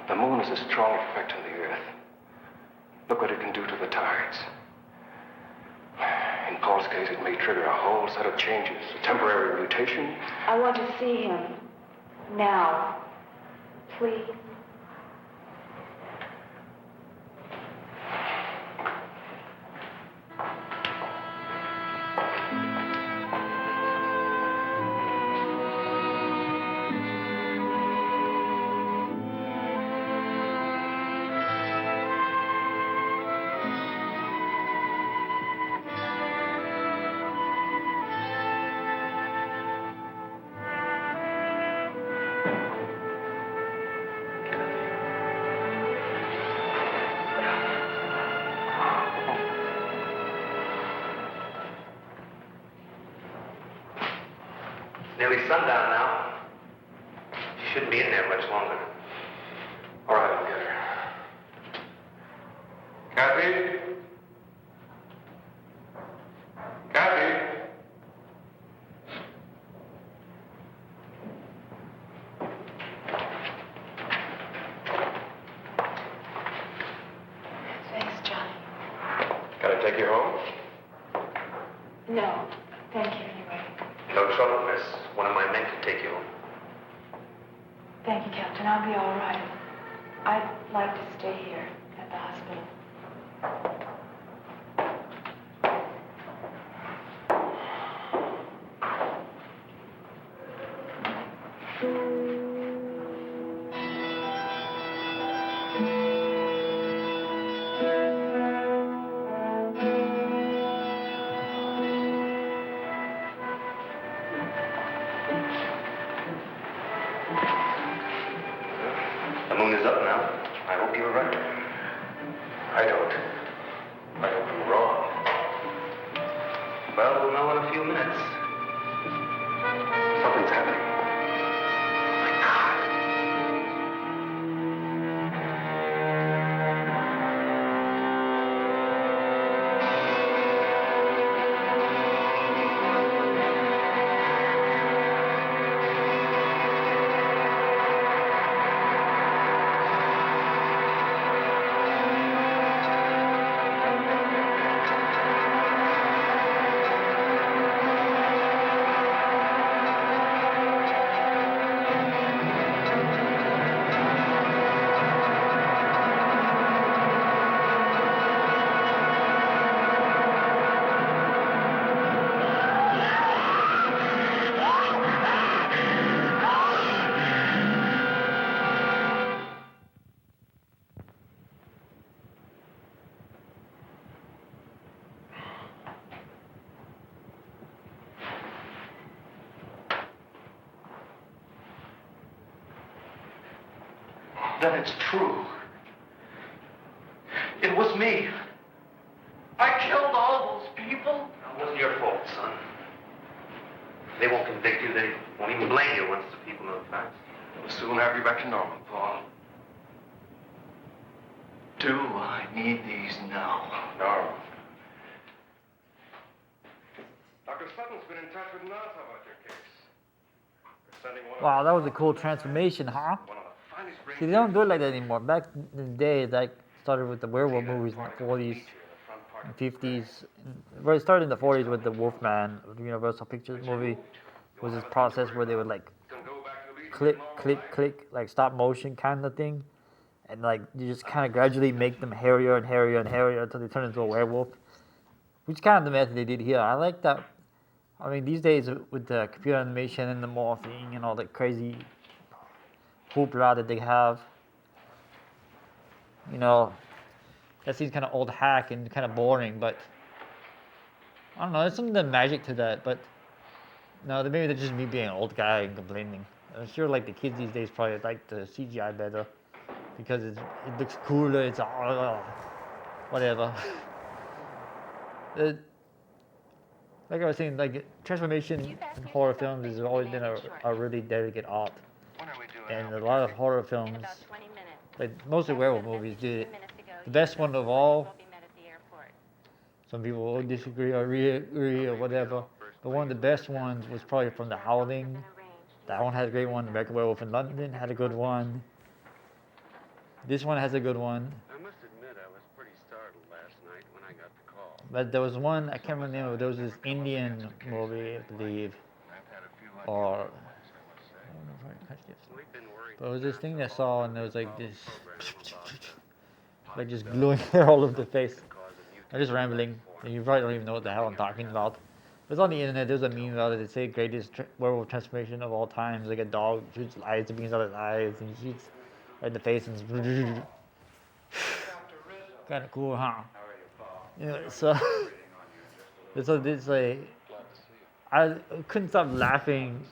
Speaker 9: The moon is a strong effect on the Earth. Look what it can do to the tides. In Paul's case, it may trigger a whole set of changes, a temporary mutation.
Speaker 5: I want to see him. Now. Please.
Speaker 7: Nearly sundown now. She shouldn't be in there much longer.
Speaker 9: All right, I'll get her. Kathy? Kathy?
Speaker 5: Thanks, Johnny.
Speaker 9: Can I take you home?
Speaker 5: No, thank you anyway.
Speaker 7: No trouble, miss. One of my men can take you home.
Speaker 5: Thank you, Captain. I'll be all right. I'd like to stay here at the hospital.
Speaker 7: The moon is up now. I hope you're right.
Speaker 9: I don't. I hope I'm wrong.
Speaker 7: Well, we'll know in a few minutes.
Speaker 9: Something's happening. My God.
Speaker 16: Then it's true. It was me. I killed all those people.
Speaker 7: It wasn't your fault, son. They won't convict you. They won't even blame you once the people know the facts.
Speaker 9: We'll soon have you back to normal, Paul.
Speaker 16: Do I need these now?
Speaker 9: No. Dr. Sutton's been in touch with NASA about your case. They're sending one of
Speaker 1: Wow, that was a cool transformation, huh? See, they don't do it like that anymore. Back in the day, like started with the werewolf movies in the 40s and 50s. Well, it started in the 40s with the Wolfman, the Universal Pictures movie. Was this process where they would like click, click, click, like stop motion kind of thing, and like you just kind of gradually make them hairier and hairier and hairier until they turn into a werewolf. Which kind of the method they did here. I like that. I mean, these days with the computer animation and the morphing and all the crazy hoopla that they have, you know, that seems kind of old hack and kind of boring, but I don't know, there's some of the magic to that, but no, maybe that's just me being an old guy and complaining. I'm sure like the kids these days probably like the CGI better because it looks cooler, it's whatever. Like I was saying, like transformation in horror films has always been a really delicate art. And a lot of horror films, like mostly werewolf movies, did it. The best one of all, some people will disagree or agree or whatever, but one of the best ones was probably from The Howling. That one had a great one. American Werewolf in London had a good one. This one has a good one.
Speaker 16: I must admit I was pretty startled last night when I got the call.
Speaker 1: But there was one, I can't remember, there was this Indian movie, I believe, or, I don't know if I catch this. But it was this thing that I saw, and there was like this, like just gluing hair all over the face. I'm just rambling, and you probably don't even know what the hell I'm talking about. It's on the internet, there's a meme about it, they say greatest werewolf transformation of all time. It's like a dog shoots eyes, beams out his eyes, and he shoots right in the face, and kind of cool, huh? Yeah, so, so this like, I couldn't stop laughing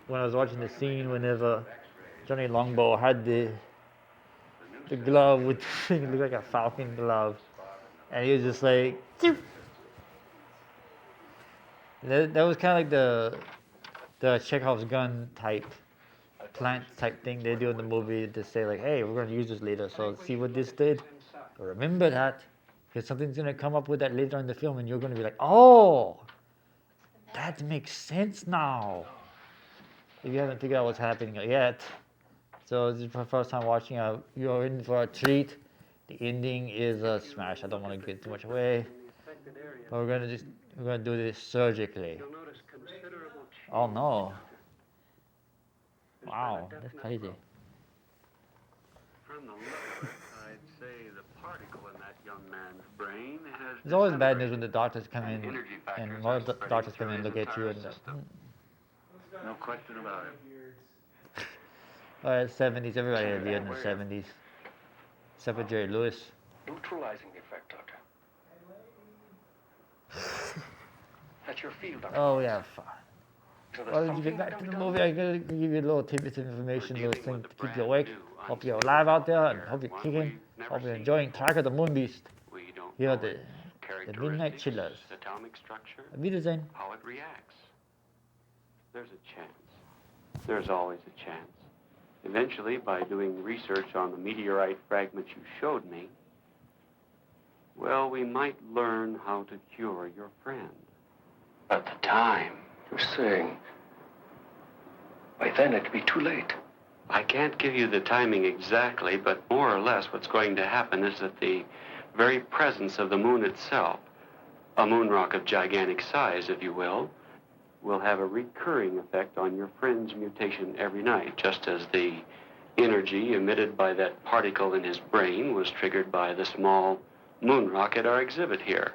Speaker 1: when I was watching the scene whenever Johnny Longbow had the glove with it looked like a falcon glove, and he was just like, that was kind of like the Chekhov's gun type plant type thing they do in the movie to say like, hey, we're going to use this later, so see what this did, remember that, because something's going to come up with that later in the film, and you're going to be like, oh, that makes sense now, if you haven't figured out what's happening yet. So this is the first time watching, you're in for a treat. The ending is a smash. I don't want to give too much away, but we're gonna do this surgically. Oh no! Wow, that's crazy.
Speaker 17: From the look, I'd say the particle in that young man's brain has.
Speaker 1: It's always bad news when the doctors come in, and a lot of the doctors come in and look at you and.
Speaker 17: No question about it.
Speaker 1: Alright, 70s. Everybody had a beard in the 70s, except for Jerry Lewis.
Speaker 16: Neutralizing effect, Doctor. That's your field, Doctor.
Speaker 1: Oh yeah, fine.
Speaker 16: So
Speaker 1: Why did you get back to the movie? I'm gonna give you a little tidbits of information, little things to keep you awake. Hope you're alive out there, and hope you're kicking. Hope you're enjoying Track of the MoonBeast. Here are the Midnight Chillers.
Speaker 18: Atomic structure,
Speaker 1: Auf Wiedersehen.
Speaker 18: how it reacts. There's a chance. There's always a chance. Eventually, by doing research on the meteorite fragments you showed me, well, we might learn how to cure your friend.
Speaker 16: At the time, you're saying, by then it'd be too late.
Speaker 18: I can't give you the timing exactly, but more or less what's going to happen is that the very presence of the moon itself, a moon rock of gigantic size, if you will have a recurring effect on your friend's mutation every night, just as the energy emitted by that particle in his brain was triggered by the small moon rock at our exhibit here.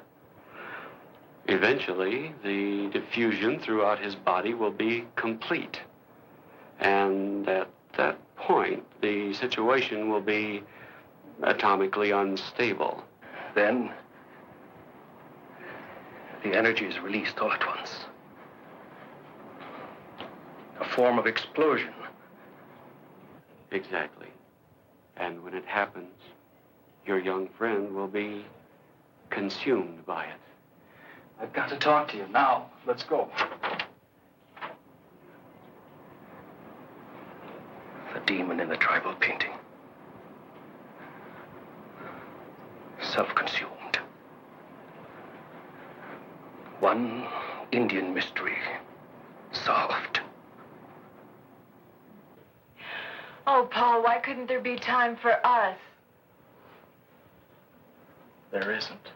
Speaker 18: Eventually, the diffusion throughout his body will be complete. And at that point, the situation will be atomically unstable.
Speaker 16: Then, the energy is released all at once. A form of explosion.
Speaker 18: Exactly. And when it happens, your young friend will be consumed by it.
Speaker 8: I've got to talk to you now. Let's go.
Speaker 9: The demon in the tribal painting. Self-consumed. One Indian mystery solved.
Speaker 5: Oh, Paul, why couldn't there be time for us?
Speaker 8: There isn't.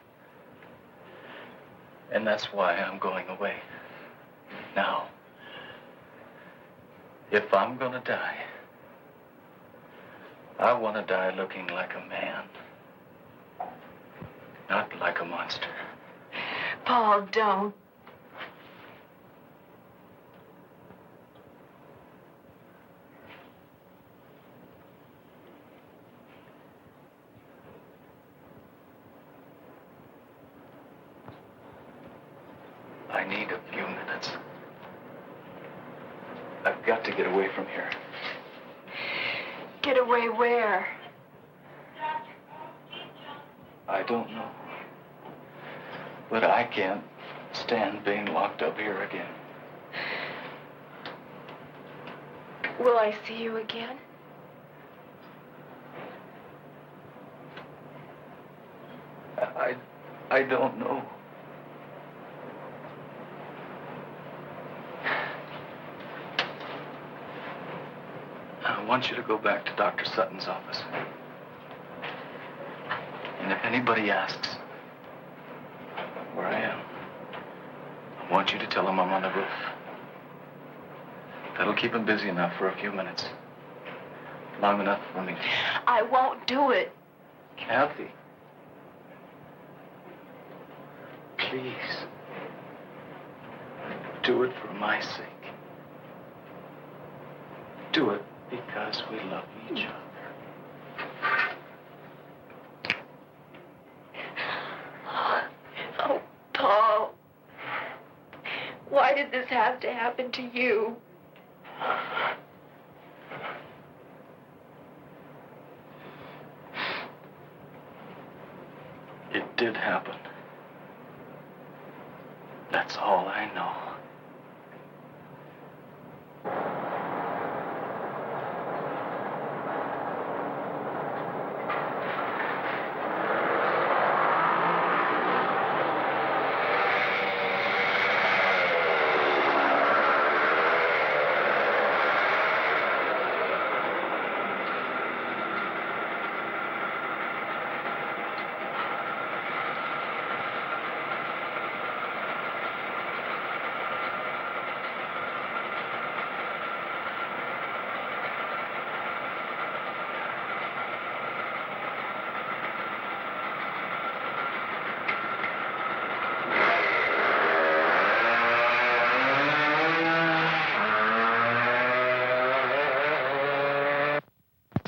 Speaker 8: And that's why I'm going away. Now, if I'm gonna die, I want to die looking like a man, not like a monster.
Speaker 5: Paul, don't.
Speaker 8: I need a few minutes. I've got to get away from here.
Speaker 5: Get away where?
Speaker 8: I don't know. But I can't stand being locked up here again.
Speaker 5: Will I see you again?
Speaker 8: I don't know. I want you to go back to Dr. Sutton's office. And if anybody asks where I am, I want you to tell them I'm on the roof. That'll keep him busy enough for a few minutes. Long enough for me.
Speaker 5: I won't do it.
Speaker 8: Kathy. Please. Do it for my sake. Do it because we love each other.
Speaker 5: Oh, Paul. Why did this have to happen to you?
Speaker 8: It did happen. That's all I know.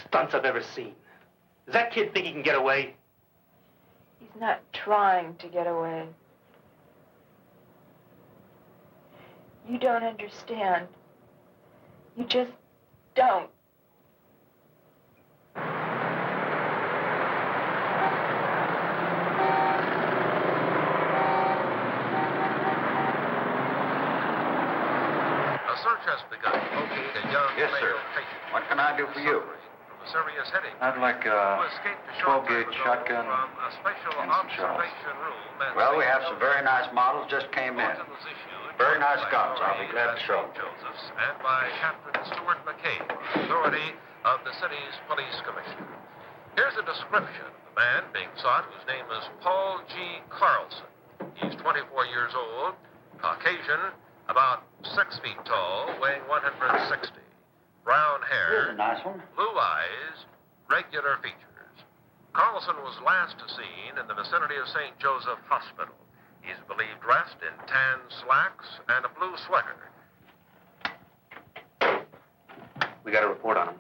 Speaker 7: Stunts I've ever seen. Does that kid think he can get away?
Speaker 5: He's not trying to get away. You don't understand. You just don't.
Speaker 4: A search has begun to locate a young
Speaker 19: Yes, sir.
Speaker 4: male patient.
Speaker 19: What can I do for you?
Speaker 4: From a serious headache.
Speaker 8: I'd like
Speaker 4: Who
Speaker 8: a
Speaker 4: escaped a short
Speaker 8: 12-gauge
Speaker 4: time ago
Speaker 8: shotgun
Speaker 4: from a special
Speaker 8: and some shells.
Speaker 4: observation room at
Speaker 19: Well, we
Speaker 4: St.
Speaker 19: have some very nice models just came in.
Speaker 4: Bulletin was issued
Speaker 19: Very
Speaker 4: by
Speaker 19: nice guns. I'll be glad to show
Speaker 4: St.
Speaker 19: them.
Speaker 4: Joseph's and by Captain Stuart McCabe, authority of the city's police commissioner. Here's a description of the man being sought, whose name is Paul G. Carlson. He's 24 years old, Caucasian, about 6 feet tall, weighing 160. Brown hair,
Speaker 19: Here's a nice one.
Speaker 4: blue eyes, regular features. Carlson was last seen in the vicinity of St. Joseph Hospital. He's believed dressed in tan slacks and a blue sweater.
Speaker 7: We got a report on him.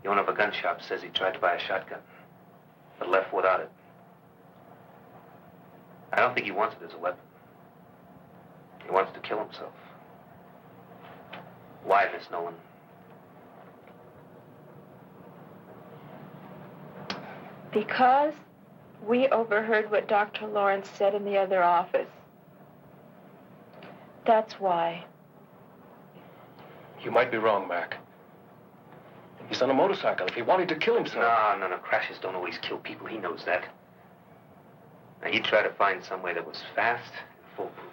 Speaker 7: The owner of a gun shop says he tried to buy a shotgun, but left without it. I don't think he wants it as a weapon. He wants to kill himself. Why, Miss Nolan?
Speaker 5: Because we overheard what Dr. Lawrence said in the other office. That's why.
Speaker 9: You might be wrong, Mac. He's on a motorcycle. If he wanted to kill himself...
Speaker 7: No. Crashes don't always kill people. He knows that. Now, you try to find some way that was fast and foolproof.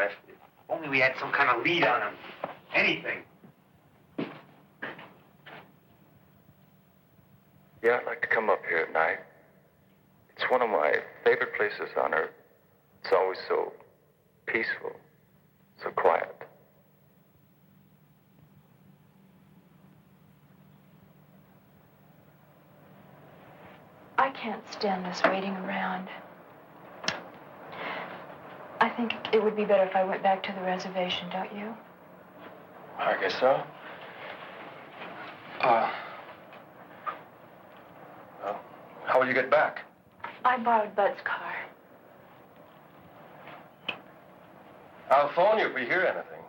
Speaker 7: If only we had some kind of lead on him. Anything.
Speaker 3: Yeah, I'd like to come up here at night. It's one of my favorite places on Earth. It's always so peaceful, so quiet.
Speaker 5: I can't stand this waiting around. I think it would be better if I went back to the reservation, don't you?
Speaker 9: I guess so. Well, how will you get back?
Speaker 5: I borrowed Bud's car.
Speaker 9: I'll phone you if we hear anything.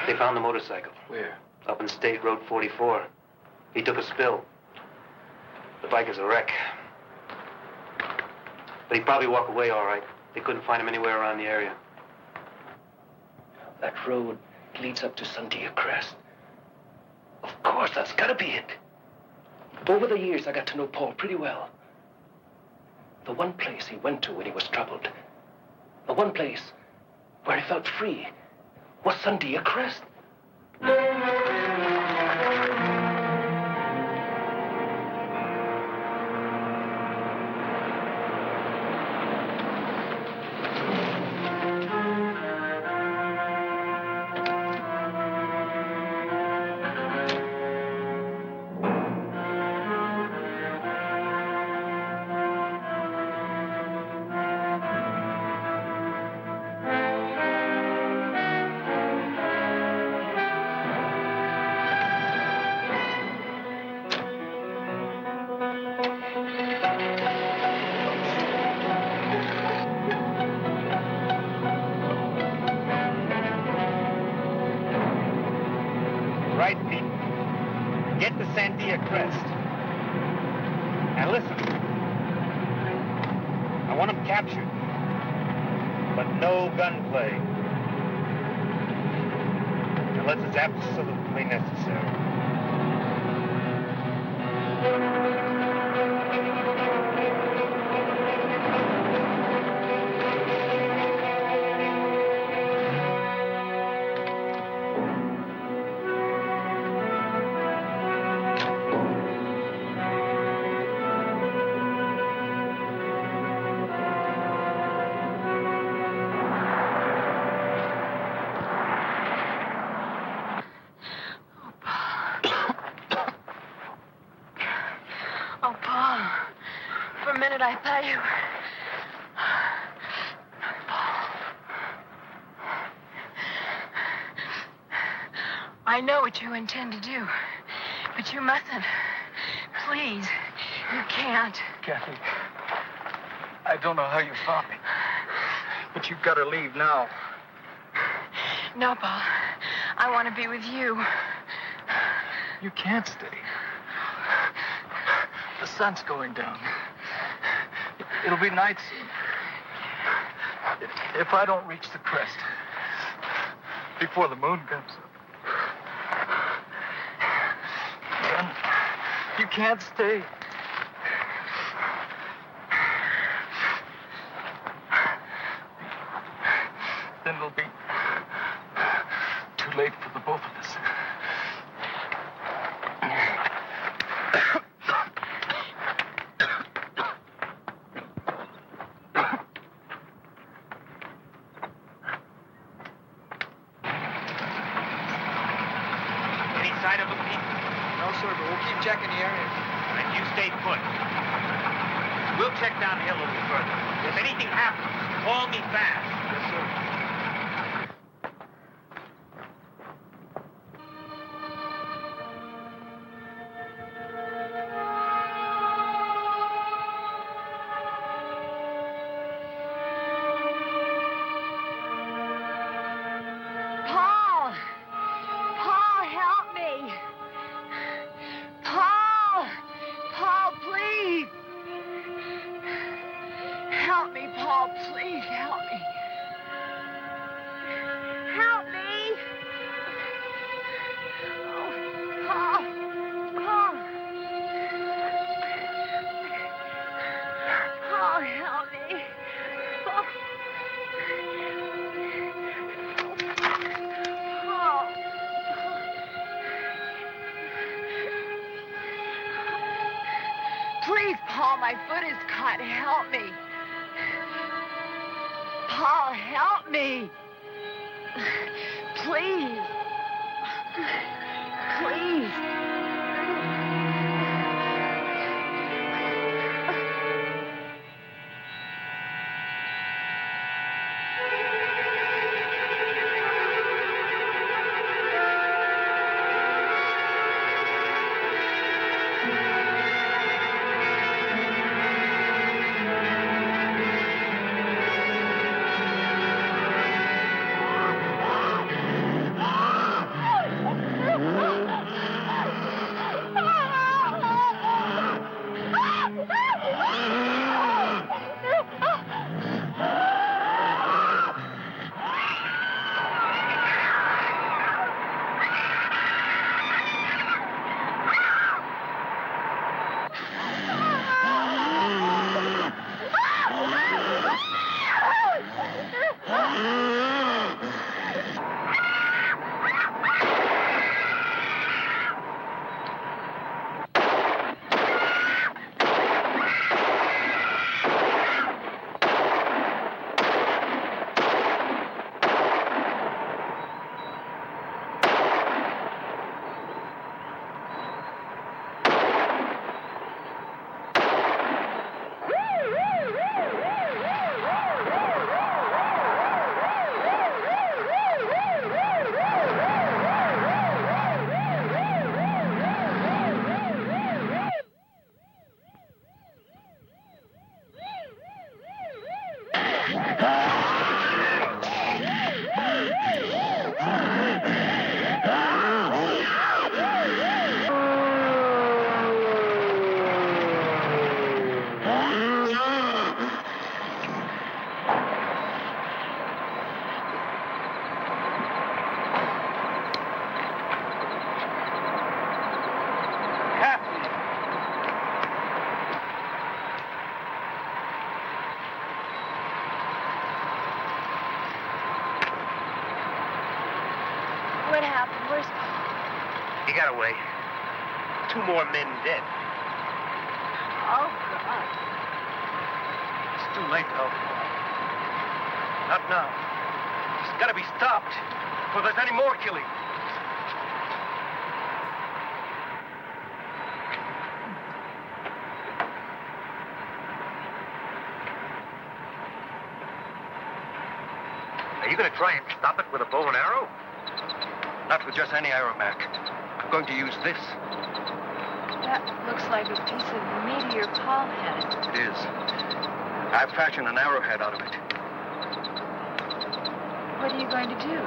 Speaker 7: They found the motorcycle.
Speaker 9: Where?
Speaker 7: Up in State Road 44. He took a spill. The bike is a wreck. But he'd probably walk away all right. They couldn't find him anywhere around the area.
Speaker 9: That road leads up to Sandia Crest. Of course, that's gotta be it. Over the years, I got to know Paul pretty well. The one place he went to when he was troubled, the one place where he felt free, was Sandia Crest.
Speaker 7: Right, Pete. Get to Sandia Crest. And listen. I want him captured. But no gunplay. Unless it's absolutely necessary.
Speaker 5: Oh, Paul. For a minute, I thought you were... Paul. I know what you intend to do, but you mustn't. Please, you can't.
Speaker 15: Kathy, I don't know how you found me, but you've got to leave now.
Speaker 5: No, Paul. I want to be with you.
Speaker 15: You can't stay. The sun's going down. It'll be night soon. If I don't reach the crest before the moon comes up, then you can't stay. Then it'll be too late for the both of us.
Speaker 7: Any sign of them, Pete?
Speaker 15: No, sir, but we'll keep checking the area.
Speaker 7: Then you stay put. We'll check downhill a little further. If anything happens, call me fast.
Speaker 15: Yes, sir.
Speaker 5: Paul! Paul, help me! Paul! Paul, please! Help me, Paul, please help me. Help me! Oh, Paul! Paul! Paul, help me! Paul! Paul! Please, Paul, my foot is caught. Help me. Paul, help me. Please. Please. What happened? Where's Paul?
Speaker 7: He got away. 2 more men dead.
Speaker 5: Oh, God.
Speaker 15: It's too late to help him. Not now. It's got to be stopped before there's any more killing.
Speaker 7: Are you going to try and stop it with a bow and arrow?
Speaker 15: Not with just any aeromac. I'm going to use this.
Speaker 5: That looks like a piece of meteor Paul had.
Speaker 15: It is. I've fashioned an arrowhead out of it.
Speaker 5: What are you going to do?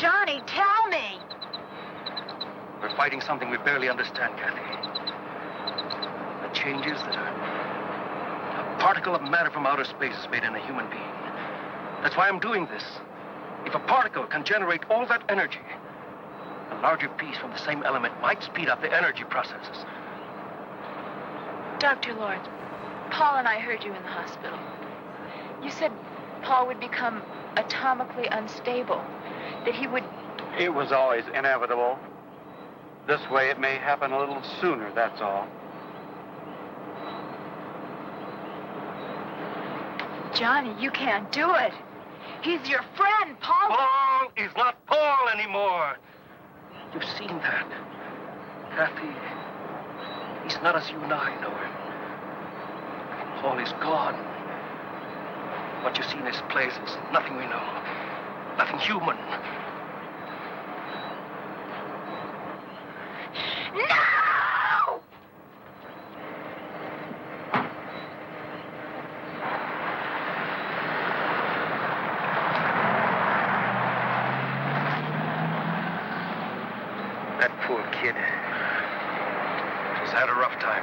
Speaker 5: Johnny, tell me!
Speaker 15: We're fighting something we barely understand, Kathy. The changes that a particle of matter from outer space has made in a human being. That's why I'm doing this. If a particle can generate all that energy, a larger piece from the same element might speed up the energy processes.
Speaker 5: Dr. Lawrence, Paul and I heard you in the hospital. You said Paul would become atomically unstable, that he would...
Speaker 18: It was always inevitable. This way it may happen a little sooner, that's all.
Speaker 5: Johnny, you can't do it. He's your friend, Paul.
Speaker 15: Paul is not Paul anymore. You've seen that. Kathy, he's not as you and I know him. Paul is gone. What you see in his place is nothing we know. Nothing human.
Speaker 5: No!
Speaker 15: That poor kid. She's had a rough time.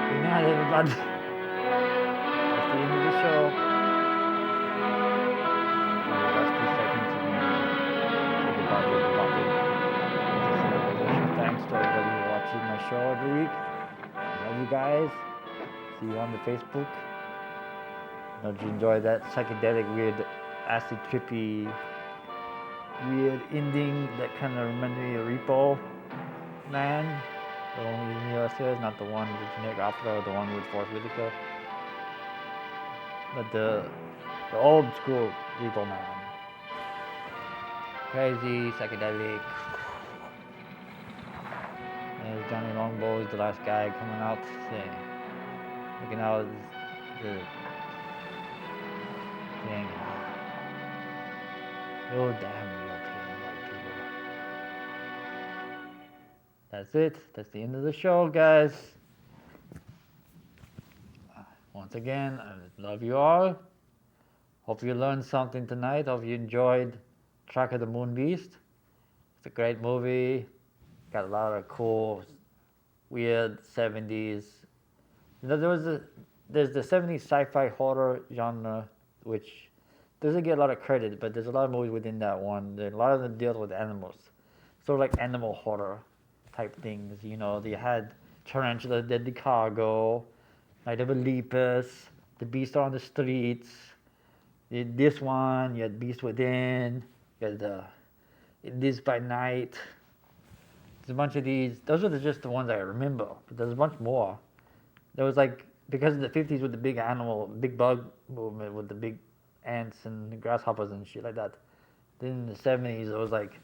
Speaker 1: Good night, everybody. That's the end of the show. Last 2 seconds of everybody. Thanks to everybody who watches my show every week. Love you guys. See you on the Facebook. Hope you enjoy that psychedelic, weird, acid trippy, weird ending that kind of reminded me of Repo Man. The one with Neil says, not the one with Nick Opera, the one with Forrest Whitaker. But the old school Repo Man. Crazy, psychedelic. There's Johnny Longbow is the last guy coming out saying, looking out the thing. Oh damn European white people. That's it. That's the end of the show, guys. Once again, I love you all. Hope you learned something tonight. Hope you enjoyed Track of the MoonBeast. It's a great movie. Got a lot of cool, weird 70s. You know, there's the 70s sci-fi horror genre, which doesn't get a lot of credit, but there's a lot of movies within that one. A lot of them deal with animals. Sort of like animal horror type things. You know, they had Tarantula, Deadly Cargo, Night of the Lepus, The Beast on the Streets. This one, you had Beast Within, you had This by Night. There's a bunch of these. Those are just the ones I remember, but there's a bunch more. There was like, because of the 50s with the big animal, big bug movement with the big ants and grasshoppers and shit like that. Then in the 70s, it was like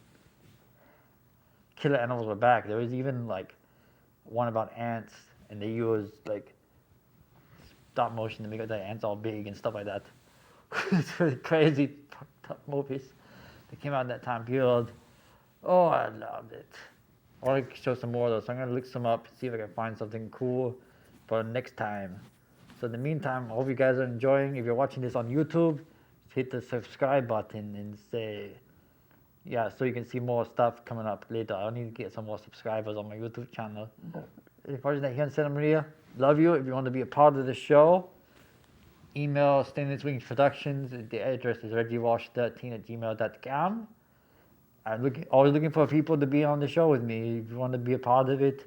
Speaker 1: killer animals were back. There was even like one about ants, and they used like stop motion to make the ants all big and stuff like that. It's really crazy movies that came out in that time period. Oh, I loved it. I want to show some more though, so I'm going to look some up, see if I can find something cool for next time. So in the meantime, I hope you guys are enjoying. If you're watching this on YouTube, hit the subscribe button and say, yeah, so you can see more stuff coming up later. I need to get some more subscribers on my YouTube channel. If you're watching that here in Santa Maria, love you. If you want to be a part of the show, email Stainless Wings Productions. The address is reggiewash13@gmail.com. I'm always looking for people to be on the show with me. If you want to be a part of it,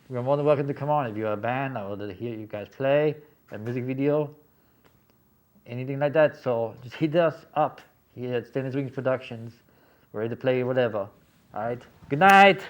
Speaker 1: you're more than welcome to come on. If you're a band, I would love to hear you guys play a music video, anything like that. So just hit us up here at Stainless Wings Productions. We're ready to play whatever. All right. Good night.